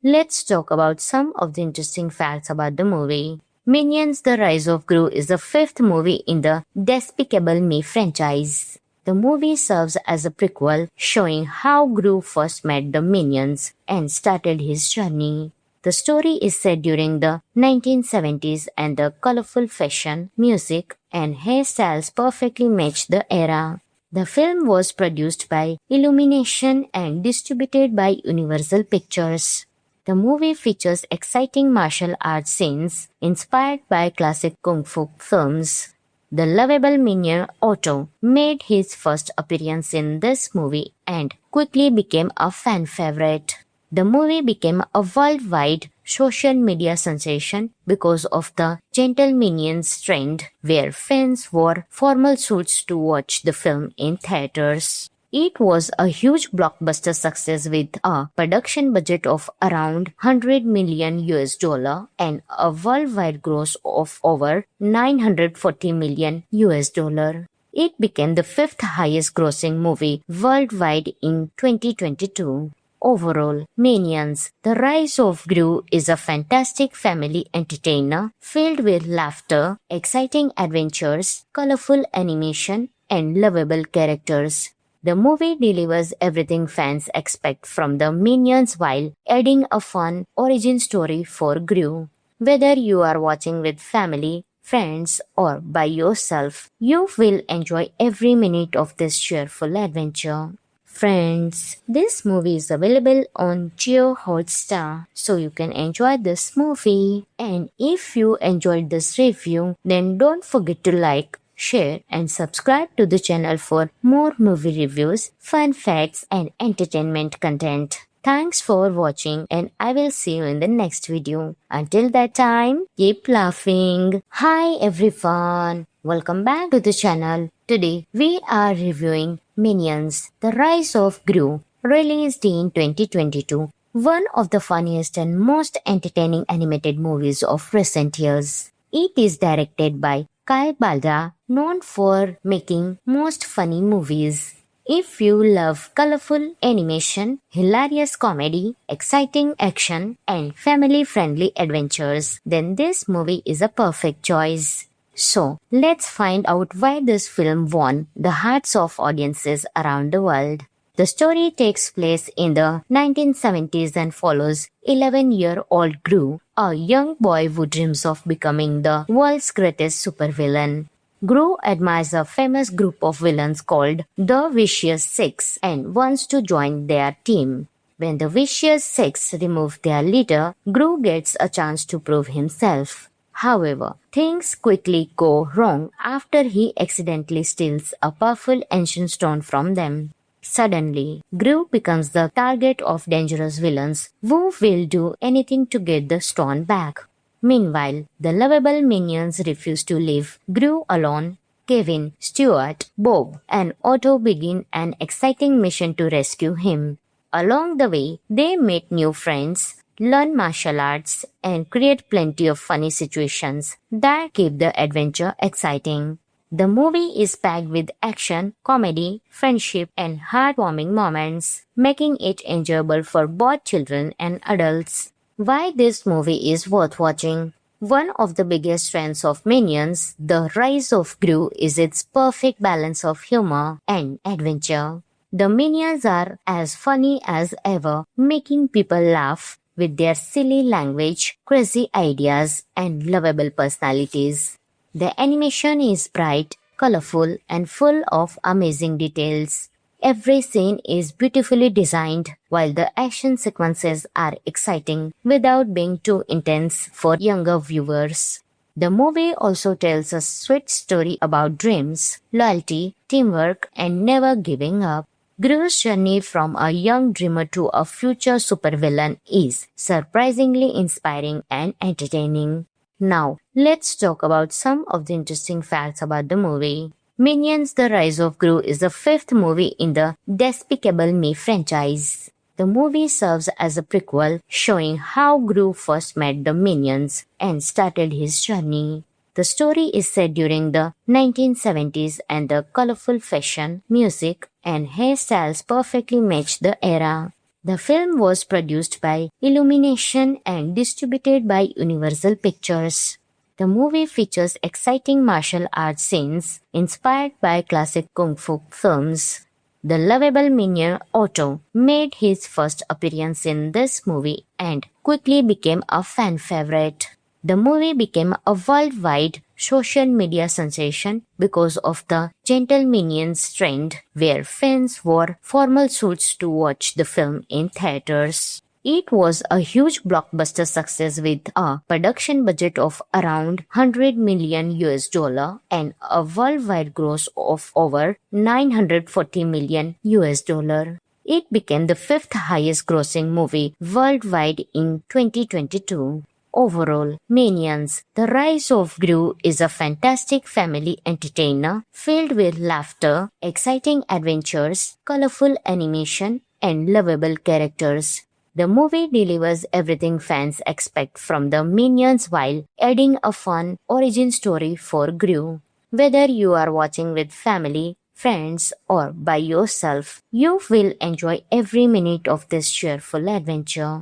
let's talk about some of the interesting facts about the movie. Minions The Rise of Gru is the fifth movie in the Despicable Me franchise. The movie serves as a prequel showing how Gru first met the Minions and started his journey. The story is set during the 1970s and the colorful fashion, music, and hairstyles perfectly match the era. The film was produced by Illumination and distributed by Universal Pictures. The movie features exciting martial arts scenes inspired by classic kung fu films. The lovable minion Otto made his first appearance in this movie and quickly became a fan favorite. The movie became a worldwide social media sensation because of the Gentle Minions trend, where fans wore formal suits to watch the film in theaters. It was a huge blockbuster success with a production budget of around 100 million US dollar and a worldwide gross of over 940 million US dollar. It became the fifth highest grossing movie worldwide in 2022. Overall, Minions The Rise of Gru is a fantastic family entertainer filled with laughter, exciting adventures, colorful animation, and lovable characters. The movie delivers everything fans expect from the Minions while adding a fun origin story for Gru. Whether you are watching with family, friends, or by yourself, you will enjoy every minute of this cheerful adventure. Friends, this movie is available on Jio Hotstar, so you can enjoy this movie. And if you enjoyed this review, then don't forget to like, share, and subscribe to the channel for more movie reviews, fun facts, and entertainment content. Thanks for watching, and I will see you in the next video. Until that time, keep laughing. Hi everyone, welcome back to the channel. Today we are reviewing Minions The Rise of Gru, released in 2022, one of the funniest and most entertaining animated movies of recent years. It is directed by Kai Balda, known for making most funny movies. If you love colorful animation, hilarious comedy, exciting action, and family-friendly adventures, then this movie is a perfect choice. So, let's find out why this film won the hearts of audiences around the world. The story takes place in the 1970s and follows 11-year-old Gru, a young boy who dreams of becoming the world's greatest supervillain. Gru admires a famous group of villains called the Vicious Six and wants to join their team. When the Vicious Six remove their leader, Gru gets a chance to prove himself. However, things quickly go wrong after he accidentally steals a powerful ancient stone from them. Suddenly, Gru becomes the target of dangerous villains who will do anything to get the stone back. Meanwhile, the lovable minions refuse to leave Gru alone. Kevin, Stuart, Bob, and Otto begin an exciting mission to rescue him. Along the way, they meet new friends, learn martial arts, and create plenty of funny situations that keep the adventure exciting. The movie is packed with action, comedy, friendship, and heartwarming moments, making it enjoyable for both children and adults. Why this movie is worth watching? One of the biggest strengths of Minions, The Rise of Gru, is its perfect balance of humor and adventure. The Minions are as funny as ever, making people laugh with their silly language, crazy ideas, and lovable personalities. The animation is bright, colorful, and full of amazing details. Every scene is beautifully designed, while the action sequences are exciting without being too intense for younger viewers. The movie also tells a sweet story about dreams, loyalty, teamwork, and never giving up. Gru's journey from a young dreamer to a future supervillain is surprisingly inspiring and entertaining. Now, let's talk about some of the interesting facts about the movie. Minions: The Rise of Gru is the fifth movie in the Despicable Me franchise. The movie serves as a prequel showing how Gru first met the Minions and started his journey. The story is set during the 1970s and the colorful fashion, music, and hairstyles perfectly match the era. The film was produced by Illumination and distributed by Universal Pictures. The movie features exciting martial arts scenes inspired by classic kung fu films. The lovable minion Otto made his first appearance in this movie and quickly became a fan favorite. The movie became a worldwide social media sensation because of the Gentle Minions trend, where fans wore formal suits to watch the film in theaters. It was a huge blockbuster success with a production budget of around 100 million US dollar and a worldwide gross of over 940 million US dollar. It became the fifth highest grossing movie worldwide in 2022. Overall, Minions: The Rise of Gru is a fantastic family entertainer filled with laughter, exciting adventures, colorful animation, and lovable characters. The movie delivers everything fans expect from the Minions while adding a fun origin story for Gru. Whether you are watching with family, friends, or by yourself, you will enjoy every minute of this cheerful adventure.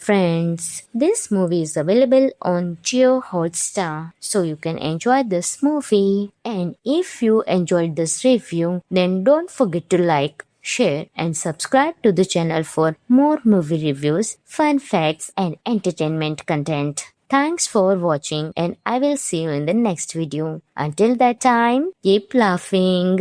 Friends, this movie is available on Jio Hotstar, so you can enjoy this movie. And if you enjoyed this review, then don't forget to like, share, and subscribe to the channel for more movie reviews, fun facts, and entertainment content. Thanks for watching, and I will see you in the next video. Until that time, keep laughing.